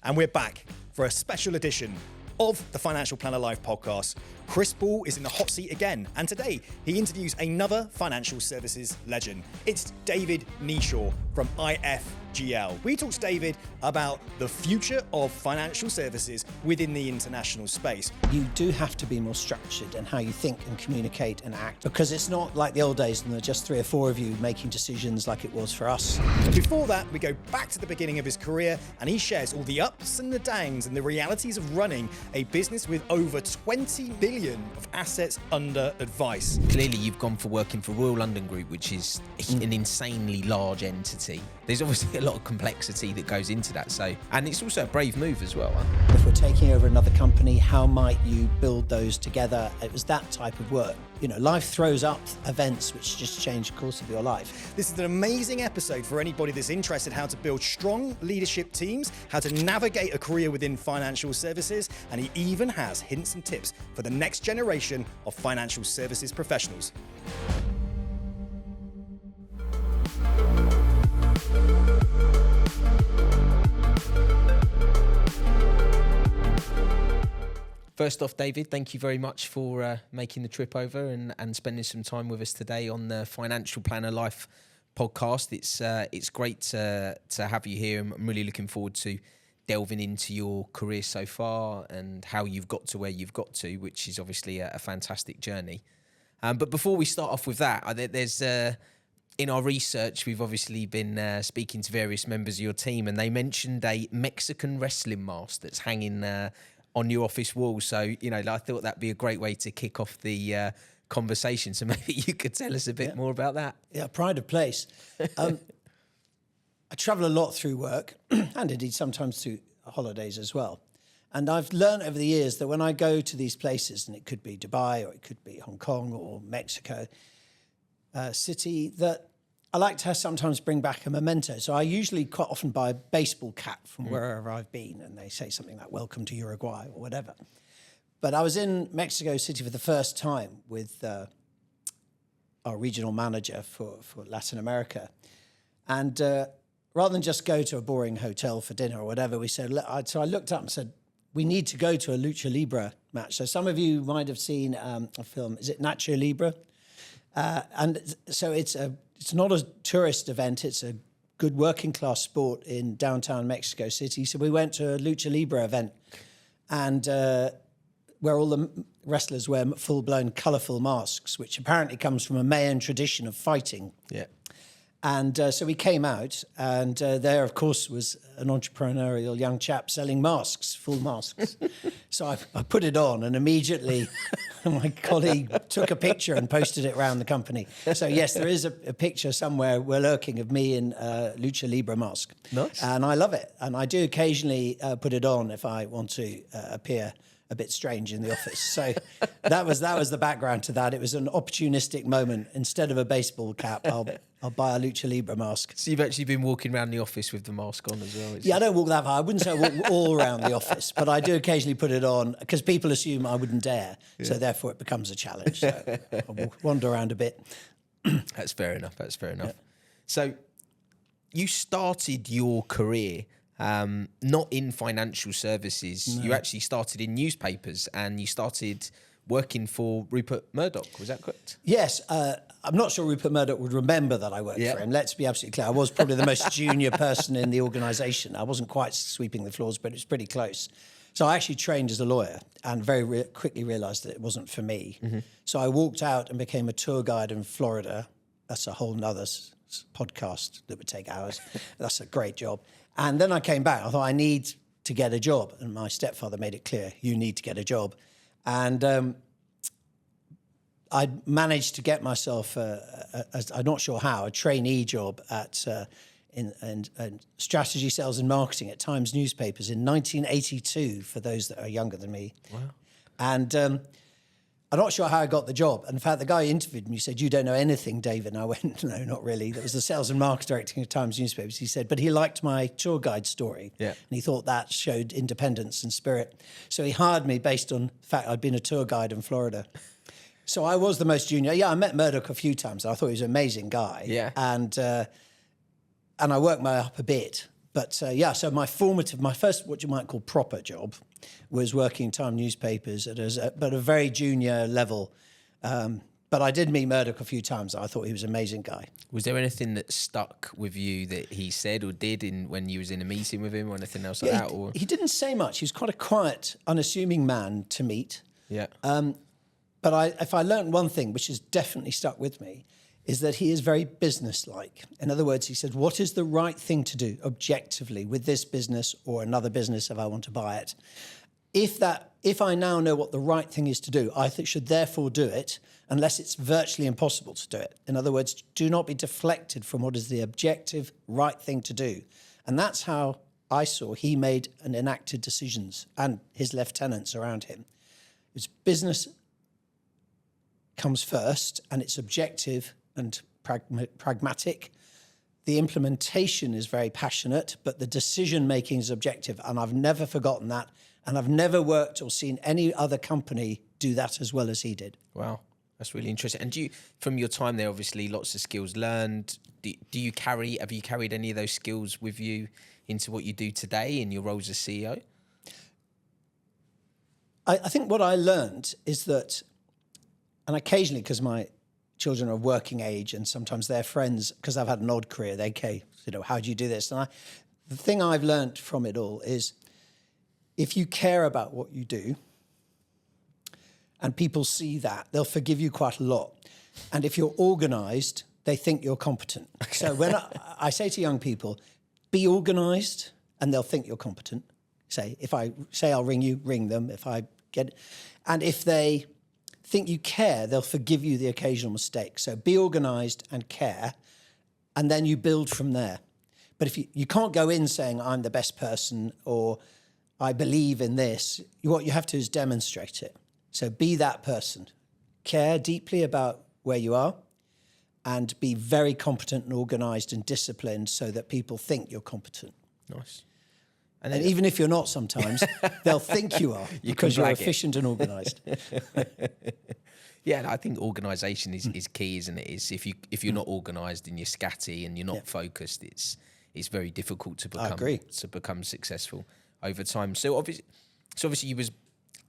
And we're back for a special edition of the Financial Planner Live podcast. Chris Ball is in the hot seat again, and today he interviews another financial services legend. It's David Kneeshaw from IFGL. We talked to David about the future of financial services within the international space. You do have to be more structured in how you think and communicate and act, because it's not like the old days when there are just 3 or 4 of you making decisions like it was for us. Before that, we go back to the beginning of his career, and he shares all the ups and the downs and the realities of running a business with over 20 billion of assets under advice. Clearly, you've gone for working for Royal London Group, which is an insanely large entity. There's obviously a lot of complexity that goes into that. And it's also a brave move as well. Huh? If we're taking over another company, how might you build those together? It was that type of work. You know, life throws up events which just change the course of your life. This is an amazing episode for anybody that's interested how to build strong leadership teams, how to navigate a career within financial services, and he even has hints and tips for the next generation of financial services professionals. First off, David, thank you very much for making the trip over and spending some time with us today on the Financial Planner Life podcast. It's great to have you here. I'm really looking forward to delving into your career so far and how you've got to where you've got to, which is obviously a fantastic journey. But before we start off with that, there's in our research, we've obviously been speaking to various members of your team, and they mentioned a Mexican wrestling mask that's hanging on your office wall. So, you know, I thought that'd be a great way to kick off the conversation. So maybe you could tell us a bit more about that. Yeah, pride of place. I travel a lot through work and indeed sometimes through holidays as well. And I've learned over the years that when I go to these places, and it could be Dubai or it could be Hong Kong or Mexico City, that I like to sometimes bring back a memento. So I usually quite often buy a baseball cap from wherever I've been, and they say something like "Welcome to Uruguay" or whatever. But I was in Mexico City for the first time with our regional manager for Latin America. And rather than just go to a boring hotel for dinner or whatever, we said, so I looked up and said, we need to go to a Lucha Libre match. So some of you might have seen a film, is it Nacho Libre? And so it's not a tourist event, it's a good working class sport in downtown Mexico City. So we went to a Lucha Libre event, and where all the wrestlers wear full-blown colourful masks, which apparently comes from a Mayan tradition of fighting. Yeah. And so we came out, and there, of course, was an entrepreneurial young chap selling masks, full masks. So I put it on, and immediately my colleague took a picture and posted it around the company. So yes, there is a picture somewhere we're lurking of me in a Lucha Libre mask. Nice. And I love it. And I do occasionally put it on if I want to appear a bit strange in the office. So that was the background to that. It was an opportunistic moment. Instead of a baseball cap, I'll buy a Lucha Libre mask. So you've actually been walking around the office with the mask on as well? Yeah, I don't walk that far. I wouldn't say I walk all around the office, but I do occasionally put it on because people assume I wouldn't dare. Yeah. So therefore it becomes a challenge. So I'll wander around a bit. That's fair enough. Yeah. So you started your career not in financial services. No. You actually started in newspapers, and you started working for Rupert Murdoch. Was that correct? Yes. I'm not sure Rupert Murdoch would remember that I worked for him. Let's be absolutely clear. I was probably the most junior person in the organisation. I wasn't quite sweeping the floors, but it was pretty close. So I actually trained as a lawyer and very quickly realised that it wasn't for me. Mm-hmm. So I walked out and became a tour guide in Florida. That's a whole nother podcast that would take hours. That's a great job. And then I came back. I thought, I need to get a job. And my stepfather made it clear, you need to get a job. And I managed to get myself, I'm not sure how, a trainee job at in strategy, sales and marketing at Times newspapers in 1982, for those that are younger than me. Wow. And I'm not sure how I got the job. In fact, the guy who interviewed me said, "You don't know anything, David." And I went, "No, not really." That was the sales and marketing director of Times newspapers. He said, but he liked my tour guide story. Yeah. And he thought that showed independence and spirit. So he hired me based on the fact I'd been a tour guide in Florida. So I was the most junior. Yeah, I met Murdoch a few times. I thought he was an amazing guy. Yeah. And I worked my way up a bit. But so my first, what you might call proper job, was working in Time newspapers at a very junior level. But I did meet Murdoch a few times. I thought he was an amazing guy. Was there anything that stuck with you that he said or did when you was in a meeting with him or anything else like that? Or? He didn't say much. He was quite a quiet, unassuming man to meet. Yeah. But if I learned one thing, which has definitely stuck with me, is that he is very business-like. In other words, he said, what is the right thing to do objectively with this business or another business if I want to buy it? If I now know what the right thing is to do, I should therefore do it unless it's virtually impossible to do it. In other words, do not be deflected from what is the objective right thing to do. And that's how I saw he made and enacted decisions, and his lieutenants around him. It's business comes first, and it's objective and pragmatic. The implementation is very passionate, but the decision-making is objective. And I've never forgotten that. And I've never worked or seen any other company do that as well as he did. Wow, that's really interesting. And from your time there, obviously, lots of skills learned. Have you carried any of those skills with you into what you do today in your roles as CEO? I think what I learned is that, and occasionally, because my children are working age and sometimes their friends, because I've had an odd career, how do you do this? And the thing I've learned from it all is if you care about what you do and people see that, they'll forgive you quite a lot. And if you're organised, they think you're competent. So when I say to young people, be organised, and they'll think you're competent. If I say I'll ring you, ring them. And if they think you care, they'll forgive you the occasional mistake. So be organised and care, and then you build from there. But if you can't go in saying I'm the best person or I believe in this, what you have to do is demonstrate it. So be that person. Care deeply about where you are and be very competent and organised and disciplined so that people think you're competent. Nice. And even if you're not sometimes, they'll think you are because you're efficient and organised. Yeah, and I think organisation is key, isn't it? If you're not organised and you're scatty and you're not focused, it's very difficult to become successful over time. So obviously you was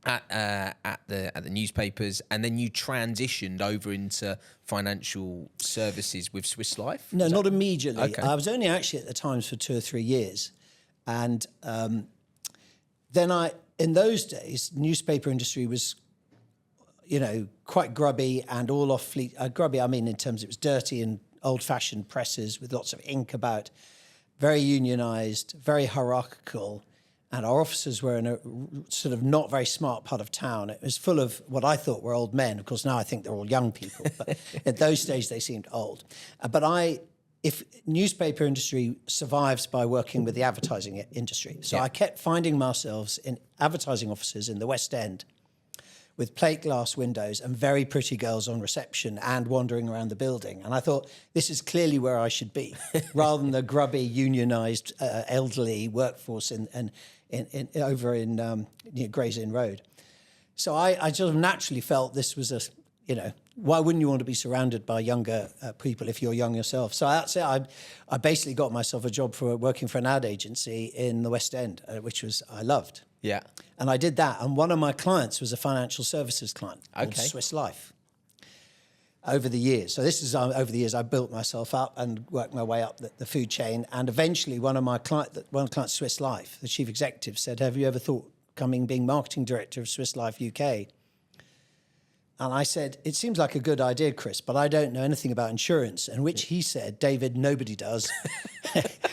at the newspapers, and then you transitioned over into financial services with Swiss Life? No, not immediately. Okay. I was only actually at the Times for 2 or 3 years. And then in those days, the newspaper industry was, quite grubby and all off fleet. Grubby, I mean, in terms it was dirty and old-fashioned presses with lots of ink about, very unionised, very hierarchical. And our offices were in a sort of not very smart part of town. It was full of what I thought were old men. Of course, now I think they're all young people. But at those stages, they seemed old. If newspaper industry survives by working with the advertising industry. So I kept finding myself in advertising offices in the West End with plate glass windows and very pretty girls on reception and wandering around the building. And I thought, this is clearly where I should be, rather than the grubby, unionised, elderly workforce over in Gray's Inn Road. So I just naturally felt this was why wouldn't you want to be surrounded by younger people if you're young yourself? So that's it. I basically got myself a job for working for an ad agency in the West End, which I loved. Yeah. And I did that. And one of my clients was a financial services client called Swiss Life over the years. So this is over the years I built myself up and worked my way up the food chain. And eventually one of my clients, Swiss Life, the chief executive, said, have you ever thought being marketing director of Swiss Life UK? And I said, it seems like a good idea, Chris, but I don't know anything about insurance. And which he said, David, nobody does.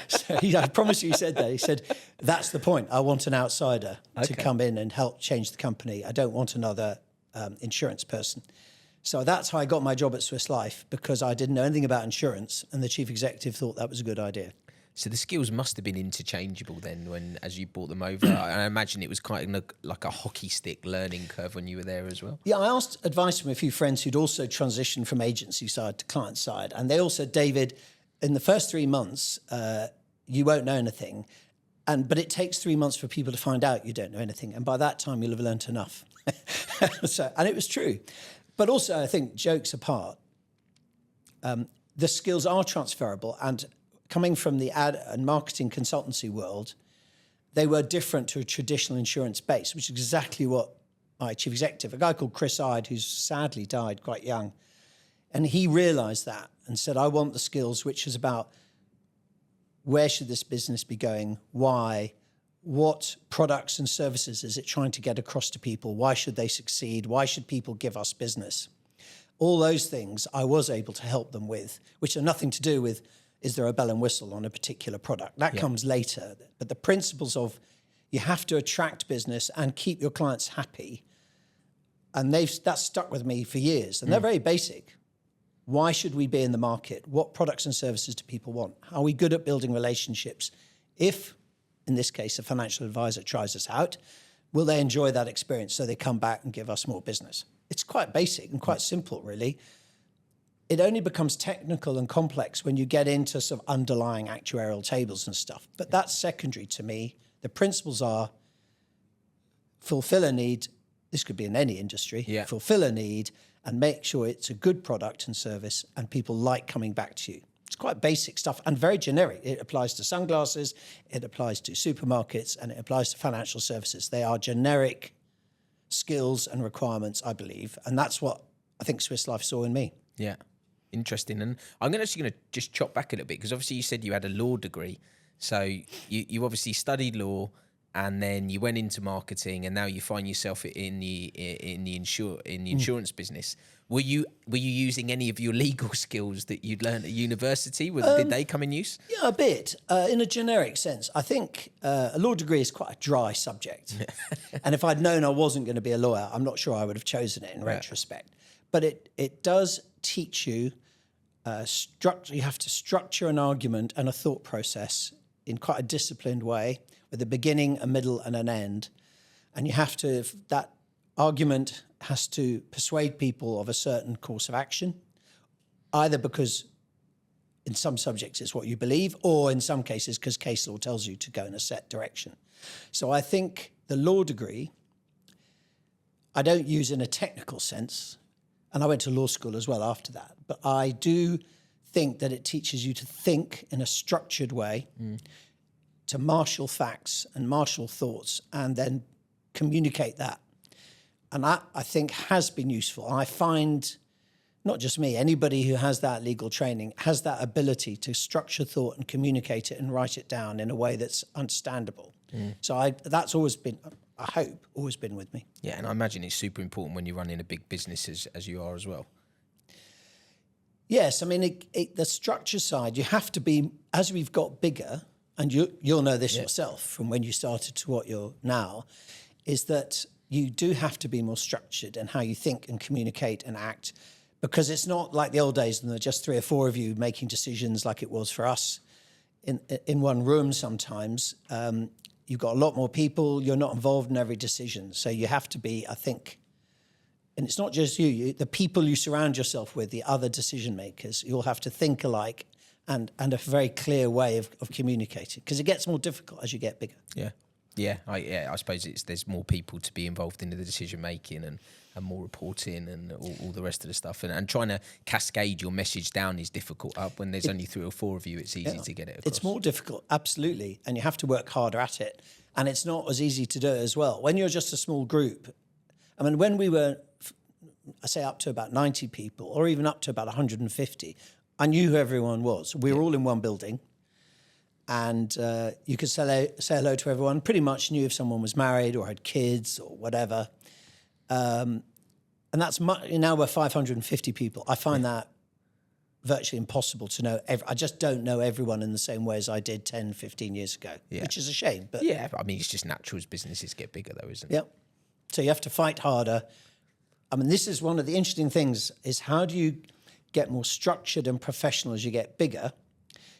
So I promise you he said that. He said, that's the point. I want an outsider to come in and help change the company. I don't want another insurance person. So that's how I got my job at Swiss Life, because I didn't know anything about insurance, and the chief executive thought that was a good idea. So the skills must have been interchangeable then as you brought them over. I imagine it was kind of like a hockey stick learning curve when you were there as well. Yeah, I asked advice from a few friends who'd also transitioned from agency side to client side. And they all said, David, in the first 3 months, you won't know anything. But it takes 3 months for people to find out you don't know anything. And by that time, you'll have learnt enough. And it was true. But also, I think, jokes apart, the skills are transferable. And coming from the ad and marketing consultancy world, they were different to a traditional insurance base, which is exactly what my chief executive, a guy called Chris Ide, who's sadly died quite young, and he realised that and said, I want the skills, which is about where should this business be going, why, what products and services is it trying to get across to people, why should they succeed, why should people give us business? All those things I was able to help them with, which are nothing to do with, is there a bell and whistle on a particular product? That comes later. But the principles of you have to attract business and keep your clients happy, and that's stuck with me for years. And they're very basic. Why should we be in the market? What products and services do people want? Are we good at building relationships? If, in this case, a financial advisor tries us out, will they enjoy that experience so they come back and give us more business? It's quite basic and quite simple, really. It only becomes technical and complex when you get into sort of underlying actuarial tables and stuff. But that's secondary to me. The principles are fulfill a need. This could be in any industry. Yeah. Fulfill a need and make sure it's a good product and service and people like coming back to you. It's quite basic stuff and very generic. It applies to sunglasses, it applies to supermarkets, and it applies to financial services. They are generic skills and requirements, I believe. And that's what I think Swiss Life saw in me. Yeah, interesting. And I'm actually going to just chop back a little bit, because obviously you said you had a law degree. So you obviously studied law, and then you went into marketing, and now you find yourself in the insurance business. Were you using any of your legal skills that you'd learned at university? Did they come in use? Yeah, a bit. In a generic sense. I think a law degree is quite a dry subject. And if I'd known I wasn't going to be a lawyer, I'm not sure I would have chosen it in retrospect. But it does teach you, you have to structure an argument and a thought process in quite a disciplined way, with a beginning, a middle, and an end. And you have to, that argument has to persuade people of a certain course of action, either because in some subjects it's what you believe, or in some cases because case law tells you to go in a set direction. So I think the law degree, I don't use in a technical sense, and I went to law school as well after that, but I do think that it teaches you to think in a structured way, to marshal facts and marshal thoughts, and then communicate that. And that, I think, has been useful. And I find, not just me, anybody who has that legal training has that ability to structure thought and communicate it and write it down in a way that's understandable. So that's always been, I hope, always been with me. Yeah, and I imagine it's super important when you're running a big business as you are as well. Yes, I mean, the structure side, you have to be, as we've got bigger, and you'll know this yourself from when you started to what you're now, is that you do have to be more structured in how you think and communicate and act, because it's not like the old days when there are just 3 or 4 of you making decisions like it was for us in one room sometimes. You've got a lot more people, you're not involved in every decision. So you have to be, I think, and it's not just you, the people you surround yourself with, the other decision makers, you'll have to think alike and a very clear way of communicating, because it gets more difficult as you get bigger. Yeah, I suppose there's more people to be involved in the decision making and more reporting and all the rest of the stuff. And trying to cascade your message down is difficult. When there's only 3 or 4 of you, it's easy to get it across. It's more difficult, absolutely. And you have to work harder at it. And it's not as easy to do it as well. When you're just a small group, I mean, when we were, I say up to about 90 people, or even up to about 150, I knew who everyone was. We were all in one building. And you could say hello to everyone. Pretty much knew if someone was married or had kids or whatever. And that's now we're 550 people. I find that virtually impossible to know. I just don't know everyone in the same way as I did 10, 15 years ago, which is a shame. But yeah, I mean, it's just natural as businesses get bigger, though, isn't it? Yeah. So you have to fight harder. I mean, this is one of the interesting things: is how do you get more structured and professional as you get bigger,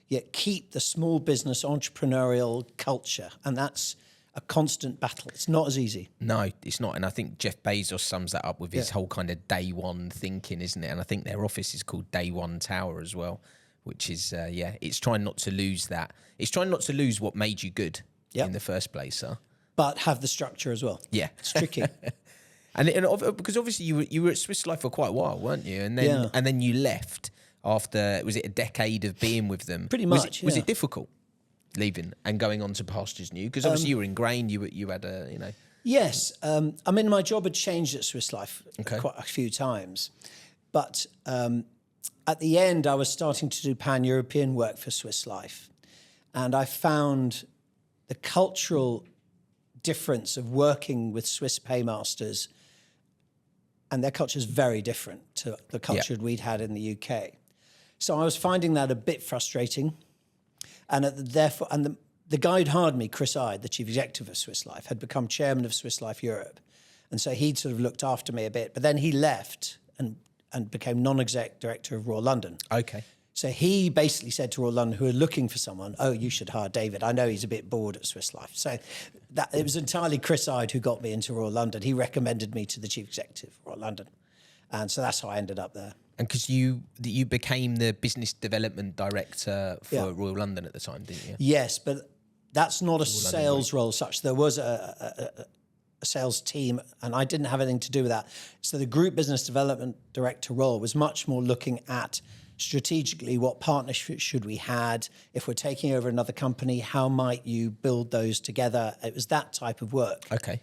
yet keep the small business entrepreneurial culture? And that's a constant battle. It's not as easy. No, it's not. And I think Jeff Bezos sums that up with his whole kind of day one thinking, isn't it? And I think their office is called Day One Tower as well, which is, it's trying not to lose that. It's trying not to lose what made you good in the first place, huh? But have the structure as well. Yeah. It's tricky. And because obviously you were at Swiss Life for quite a while, weren't you? And then you left. after, was it a decade of being with them? Pretty Was much, was yeah. it difficult leaving and going on to pastures new? Because obviously you were ingrained, you had a, Yes. I mean, my job had changed at Swiss Life Okay. quite a few times. But at the end, I was starting to do pan-European work for Swiss Life. And I found the cultural difference of working with Swiss paymasters, and their culture is very different to the culture we'd had in the UK. So I was finding that a bit frustrating. And the guy who'd hired me, Chris Ide, the chief executive of Swiss Life, had become chairman of Swiss Life Europe. And so he'd sort of looked after me a bit. But then he left and became non-exec director of Royal London. Okay. So he basically said to Royal London, who were looking for someone, oh, you should hire David. I know he's a bit bored at Swiss Life. So it was entirely Chris Ide who got me into Royal London. He recommended me to the chief executive of Royal London. And so that's how I ended up there. And because you became the business development director for Royal London at the time, didn't you? Yes, but that's not a sales role as such. There was a sales team, and I didn't have anything to do with that. So the group business development director role was much more looking at strategically what partnerships should we had. If we're taking over another company, how might you build those together? It was that type of work. Okay.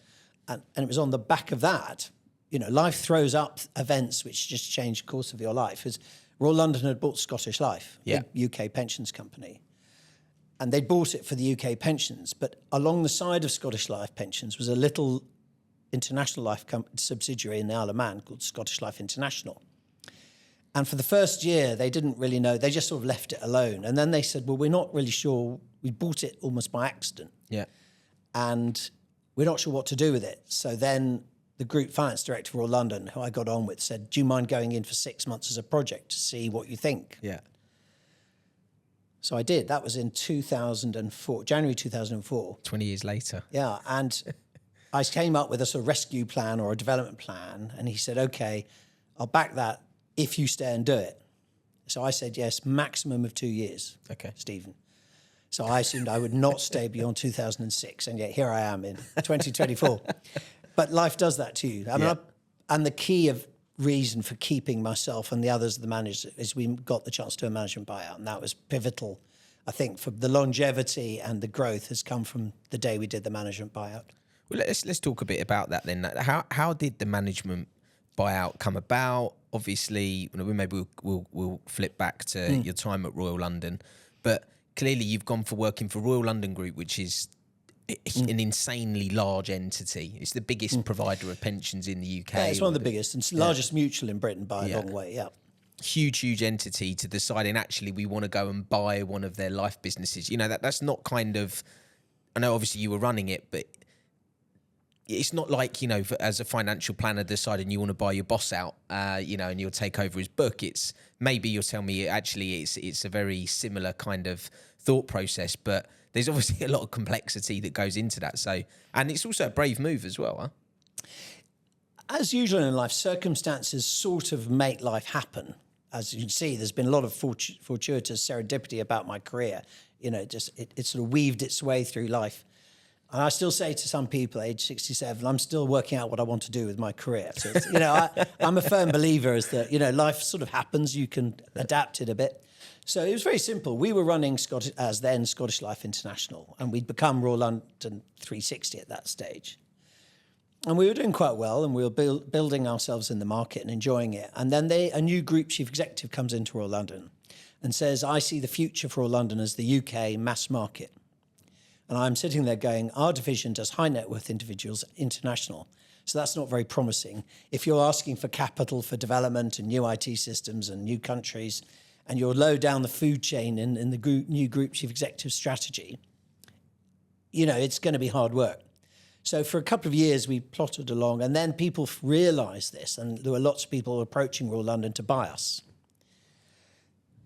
And it was on the back of that, life throws up events which just change the course of your life. As Royal London had bought Scottish Life, UK pensions company. And they bought it for the UK pensions. But along the side of Scottish Life Pensions was a little international life subsidiary in the Isle of Man called Scottish Life International. And for the first year, they didn't really know. They just sort of left it alone. And then they said, well, we're not really sure. We bought it almost by accident. Yeah. And we're not sure what to do with it. So then the group finance director for Royal London, who I got on with, said, do you mind going in for 6 months as a project to see what you think? Yeah. So I did. That was in 2004, January 2004. 20 years later. Yeah, and I came up with a sort of rescue plan or a development plan, and he said, okay, I'll back that if you stay and do it. So I said, yes, maximum of 2 years, Okay. Stephen. So I assumed I would not stay beyond 2006, and yet here I am in 2024. But life does that to you. I mean, and the key of reason for keeping myself and the others of the managers is we got the chance to do a management buyout, and that was pivotal. I think for the longevity and the growth has come from the day we did the management buyout. Well, let's talk a bit about that then. How did the management buyout come about? Obviously, maybe we'll flip back to your time at Royal London, but clearly you've gone for working for Royal London Group, which is an insanely large entity. It's the biggest provider of pensions in the UK. Yeah, it's one of the biggest and largest mutual in Britain by a long way, Huge entity to deciding actually we want to go and buy one of their life businesses. That's not kind of, I know obviously you were running it, but it's not like, as a financial planner deciding you want to buy your boss out, and you'll take over his book. It's maybe you'll tell me actually it's a very similar kind of thought process, but there's obviously a lot of complexity that goes into that. So, and it's also a brave move as well, huh? As usual in life, circumstances sort of make life happen. As you can see, there's been a lot of fortuitous serendipity about my career. It sort of weaved its way through life. And I still say to some people, age 67, I'm still working out what I want to do with my career. So, I'm a firm believer is that, life sort of happens. You can adapt it a bit. So it was very simple. We were running Scottish Life International, and we'd become Royal London 360 at that stage. And we were doing quite well, and we were building ourselves in the market and enjoying it. And then a new group chief executive comes into Royal London and says, I see the future for Royal London as the UK mass market. And I'm sitting there going, our division does high net worth individuals international. So that's not very promising. If you're asking for capital for development and new IT systems and new countries, and you're low down the food chain in the new group chief executive strategy, it's going to be hard work. So for a couple of years, we plotted along, and then people realised this, and there were lots of people approaching Royal London to buy us.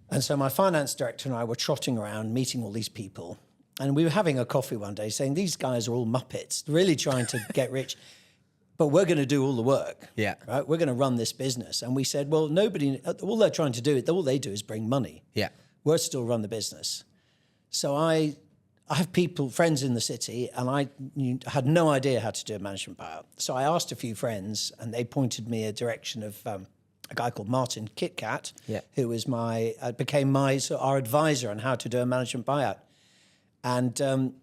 And so my finance director and I were trotting around, meeting all these people, and we were having a coffee one day saying, these guys are all muppets, really trying to get rich, but we're going to do all the work. Yeah. Right? We're going to run this business. And we said, well, all they're trying to do, all they do is bring money. Yeah. We'll still run the business. So I have friends in the city, and I had no idea how to do a management buyout. So I asked a few friends, and they pointed me a direction of a guy called Martin Kitcat, Yeah. who was became our advisor on how to do a management buyout. And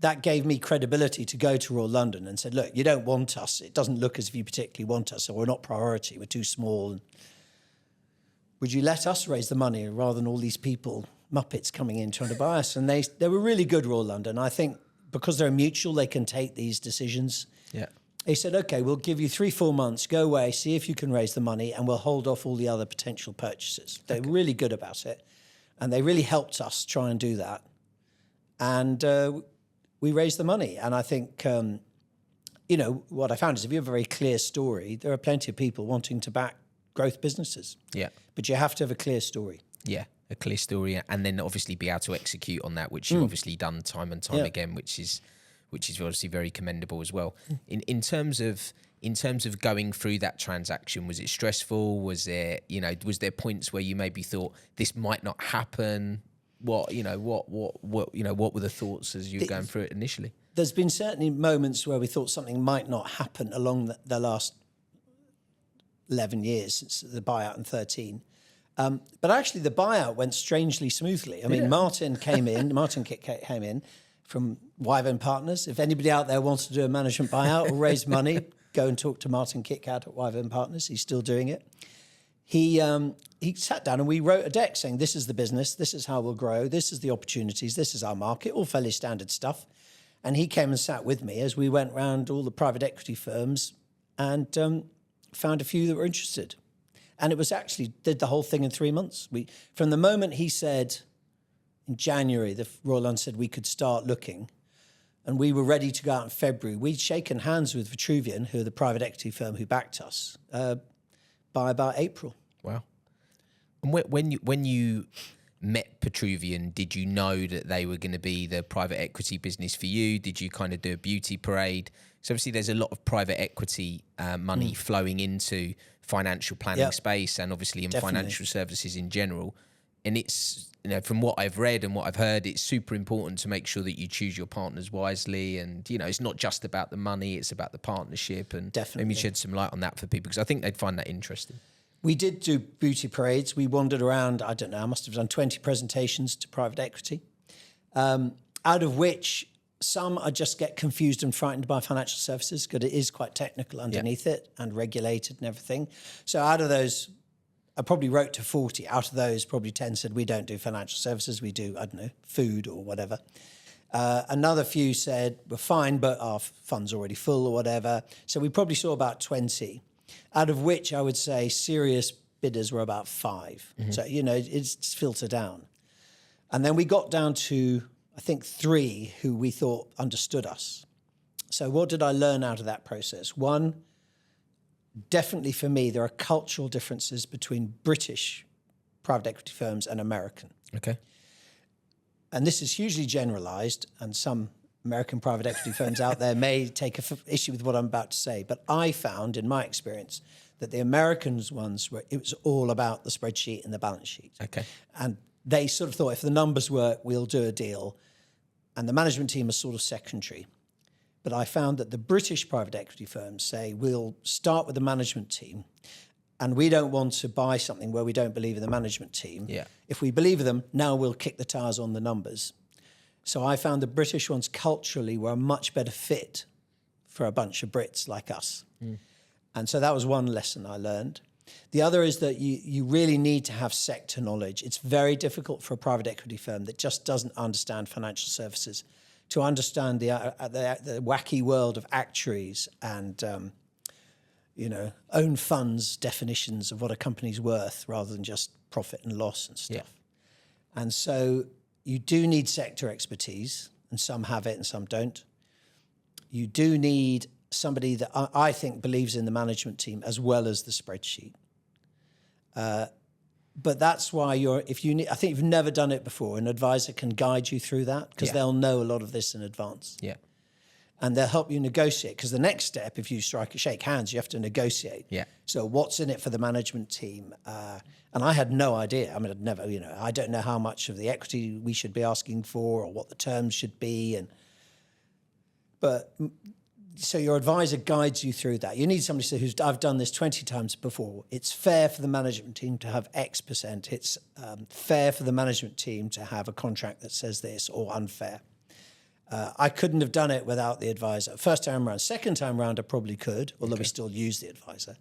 that gave me credibility to go to Royal London and said, look, you don't want us. It doesn't look as if you particularly want us, or we're not priority. We're too small. Would you let us raise the money rather than all these people, Muppets, coming in trying to buy us? And they were really good, Royal London. I think because they're mutual, they can take these decisions. Yeah. He said, okay, we'll give you 3-4 months, go away, see if you can raise the money, and we'll hold off all the other potential purchases. They're really good about it. And they really helped us try and do that. And we raised the money. And I think, what I found is if you have a very clear story, there are plenty of people wanting to back growth businesses. Yeah. But you have to have a clear story. Yeah, a clear story, and then obviously be able to execute on that, which you've obviously done time and time again, which is obviously very commendable as well. In terms of going through that transaction, was it stressful? Was there points where you maybe thought this might not happen? What were the thoughts as you were going through it initially? There's been certainly moments where we thought something might not happen along the last 11 years since the buyout in 13. But actually the buyout went strangely smoothly. I mean, Martin Kitcat came in from Wyvern Partners. If anybody out there wants to do a management buyout or raise money, go and talk to Martin Kitcat at Wyvern Partners. He's still doing it. He sat down and we wrote a deck saying, this is the business, this is how we'll grow, this is the opportunities, this is our market, all fairly standard stuff. And he came and sat with me as we went round all the private equity firms and found a few that were interested. And it was actually, did the whole thing in 3 months. From the moment he said, in January, the Royal London said we could start looking, and we were ready to go out in February. We'd shaken hands with Vitruvian, who are the private equity firm who backed us, by about April. Wow. And when you met Vitruvian, did you know that they were going to be the private equity business for you? Did you kind of do a beauty parade? So obviously there's a lot of private equity money flowing into financial planning space, and obviously in financial services in general. And it's, from what I've read and what I've heard, it's super important to make sure that you choose your partners wisely. And, it's not just about the money, it's about the partnership. And maybe shed some light on that for people, because I think they'd find that interesting. We did do beauty parades. We wandered around, I don't know, I must have done 20 presentations to private equity, out of which some I just get confused and frightened by financial services, because it is quite technical underneath it and regulated and everything. So out of those, I probably wrote to 40. Out of those, probably 10 said, we don't do financial services, we do, I don't know, food or whatever. Another few said, we're fine, but our fund's already full or whatever. So we probably saw about 20, out of which I would say serious bidders were about 5. Mm-hmm. So, it's filtered down. And then we got down to, I think, 3 who we thought understood us. So what did I learn out of that process? One, definitely for me, there are cultural differences between British private equity firms and American. Okay. And this is hugely generalized, and some American private equity firms out there may take issue with what I'm about to say. But I found, in my experience, that the Americans ones it was all about the spreadsheet and the balance sheet. Okay. And they sort of thought, if the numbers work, we'll do a deal. And the management team is sort of secondary. But I found that the British private equity firms say, we'll start with the management team, and we don't want to buy something where we don't believe in the management team. Yeah. If we believe in them, now we'll kick the tires on the numbers. So I found the British ones culturally were a much better fit for a bunch of Brits like us. Mm. And so that was one lesson I learned. The other is that you really need to have sector knowledge. It's very difficult for a private equity firm that just doesn't understand financial services to understand the wacky world of actuaries and own funds definitions of what a company's worth rather than just profit and loss and stuff. Yeah. And so you do need sector expertise, and some have it and some don't. You do need somebody that I think believes in the management team as well as the spreadsheet. But that's why I think if you've never done it before, an advisor can guide you through that, because they'll know a lot of this in advance. Yeah. And they'll help you negotiate, because the next step, if you shake hands, you have to negotiate. Yeah. So what's in it for the management team? And I had no idea. I mean, I don't know how much of the equity we should be asking for or what the terms should be. But so your advisor guides you through that. You need somebody who's, I've done this 20 times before. It's fair for the management team to have X%. It's fair for the management team to have a contract that says this, or unfair. I couldn't have done it without the advisor. First time round. Second time round, I probably could, although we still use the advisor.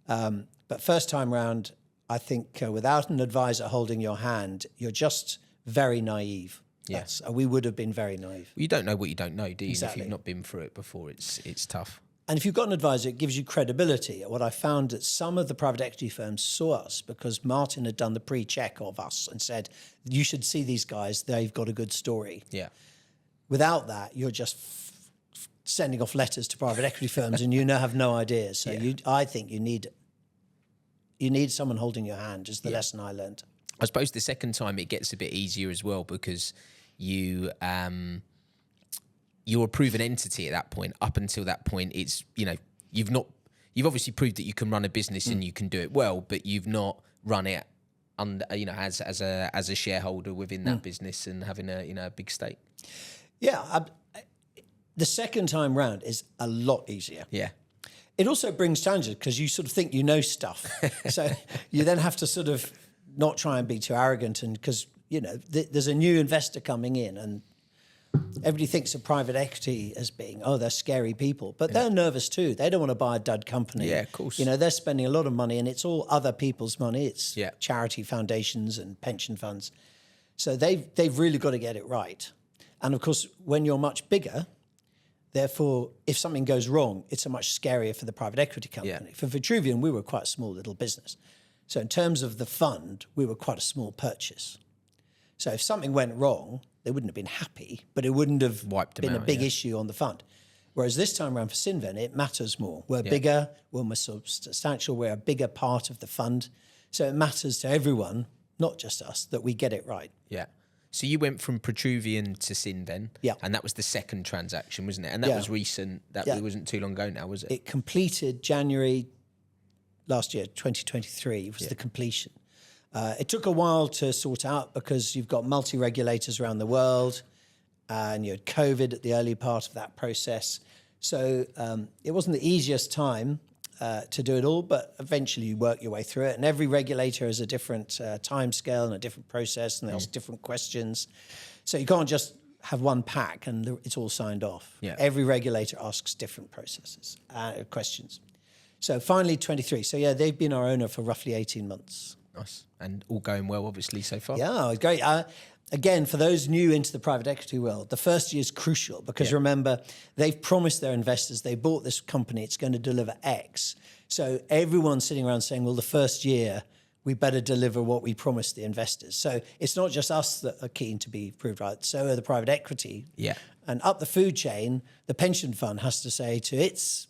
But first time round, I think without an advisor holding your hand, you're just very naive. Yes, we would have been very naive. You don't know what you don't know, do you? Exactly. If you've not been through it before, it's tough. And if you've got an advisor, it gives you credibility. What I found that some of the private equity firms saw us because Martin had done the pre-check of us and said, you should see these guys, they've got a good story. Yeah. Without that, you're just sending off letters to private equity firms and have no idea. So I think you need someone holding your hand, is the lesson I learned. I suppose the second time it gets a bit easier as well because you're a proven entity at that point. Up until that point, it's you've obviously proved that you can run a business and you can do it well, but you've not run it under as a shareholder within that business and having a big stake. Yeah, the second time round is a lot easier. Yeah. It also brings challenges because you sort of think you know stuff, so you then have to sort of not try and be too arrogant, and because there's a new investor coming in, and everybody thinks of private equity as being, they're scary people, but they're nervous too. They don't want to buy a dud company. Yeah, of course. They're spending a lot of money, and it's all other people's money. It's Yeah. charity foundations and pension funds, so they've really got to get it right. And of course, when you're much bigger, therefore, if something goes wrong, it's so much scarier for the private equity company. Yeah. For Vitruvian, we were quite a small little business. So in terms of the fund, we were quite a small purchase. So if something went wrong, they wouldn't have been happy, but it wouldn't have Wiped them been out, a big issue on the fund. Whereas this time around for Cinven, it matters more. We're bigger, we're more substantial, we're a bigger part of the fund. So it matters to everyone, not just us, that we get it right. Yeah. So you went from Vitruvian to Cinven, Yeah. and that was the second transaction, wasn't it? And that was recent. That wasn't too long ago now, was it? It completed January last year, 2023, was the completion. It took a while to sort out because you've got multi-regulators around the world and you had COVID at the early part of that process. So it wasn't the easiest time to do it all, but eventually you work your way through it. And every regulator has a different time scale and a different process, and there's different questions. So you can't just have one pack and it's all signed off. Yeah. Every regulator asks different processes, questions. So finally 23. So they've been our owner for roughly 18 months. Nice. And all going well, obviously, so far. Yeah, it's great. Again, for those new into the private equity world, the first year is crucial because remember, they've promised their investors, they bought this company, it's going to deliver X. So everyone's sitting around saying, well, the first year, we better deliver what we promised the investors. So it's not just us that are keen to be proved right, so are the private equity. Yeah. And up the food chain, the pension fund has to say to its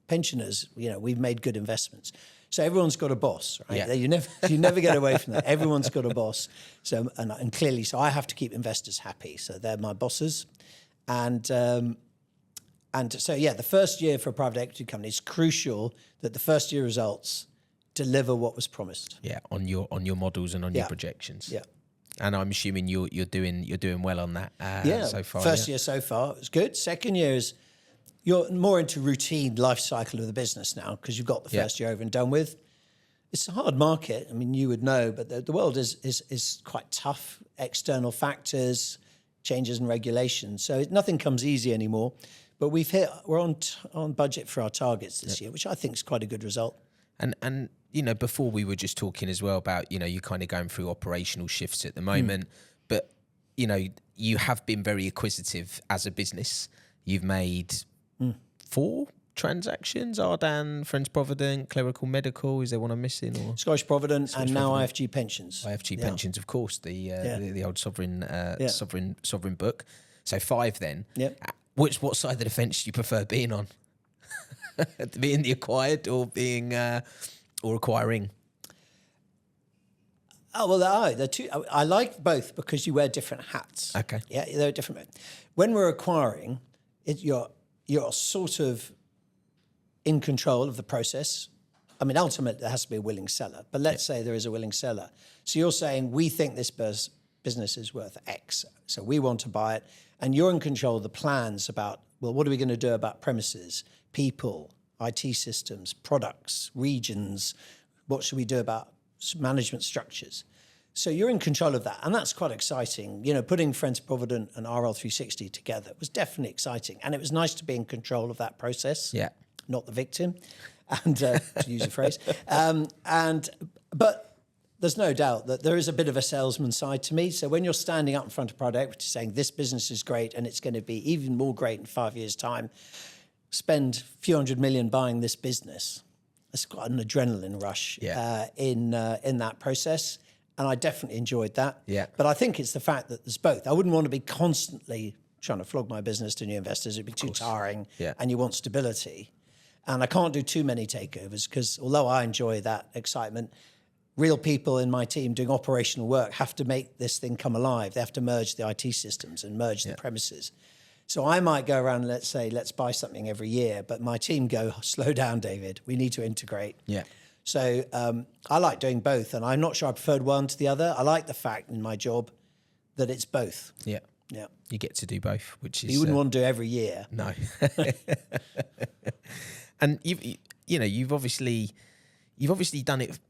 pensioners, we've made good investments. So everyone's got a boss, right? Yeah. You never get away from that. Everyone's got a boss. So and clearly, so I have to keep investors happy. So they're my bosses, and so the first year for a private equity company, it's crucial that the first year results deliver what was promised. Yeah, on your models and on your projections. Yeah. And I'm assuming you're doing well on that so far. First year so far, it was good. Second year is you're more into routine life cycle of the business now because you've got the first year over and done with. It's a hard market. I mean, you would know, but the world is quite tough. External factors, changes in regulation. So nothing comes easy anymore. But we're on budget for our targets this year, which I think is quite a good result. And before we were just talking as well about, you're kind of going through operational shifts at the moment, but, you have been very acquisitive as a business. You've made 4 transactions, Ardan, Friends Provident, Clerical Medical. Is there one I'm missing? Or Scottish Provident and now IFG Pensions. IFG Pensions, of course, the old sovereign book. So 5 then. Yep. What side of the fence do you prefer being on? Being the acquired or being or acquiring? Oh, well, they're two. I like both because you wear different hats. Okay. Yeah, they're different. When we're acquiring, you're sort of in control of the process. I mean, ultimately, there has to be a willing seller. But let's say there is a willing seller. So you're saying, we think this business is worth X. So we want to buy it. And you're in control of the plans about well, what are we going to do about premises, people, IT systems, products, regions? What should we do about management structures? So you're in control of that, and that's quite exciting. You know, putting Friends Provident and RL360 together was definitely exciting, and it was nice to be in control of that process, not the victim, and to use a phrase. But there's no doubt that there is a bit of a salesman side to me. So when you're standing up in front of private equity saying this business is great and it's going to be even more great in 5 years' time, spend a few $100 million buying this business, it's got an adrenaline rush in that process. And I definitely enjoyed that. Yeah. But I think it's the fact that there's both. I wouldn't want to be constantly trying to flog my business to new investors. It'd be too tiring. Yeah. And you want stability. And I can't do too many takeovers because although I enjoy that excitement, real people in my team doing operational work have to make this thing come alive. They have to merge the IT systems and merge the premises. So I might go around and let's buy something every year. But my team go, slow down, David. We need to integrate. Yeah. So I like doing both, and I'm not sure I preferred one to the other. I like the fact in my job that it's both. Yeah. Yeah. You get to do both, which is... You wouldn't want to do every year. No. And you've obviously done it.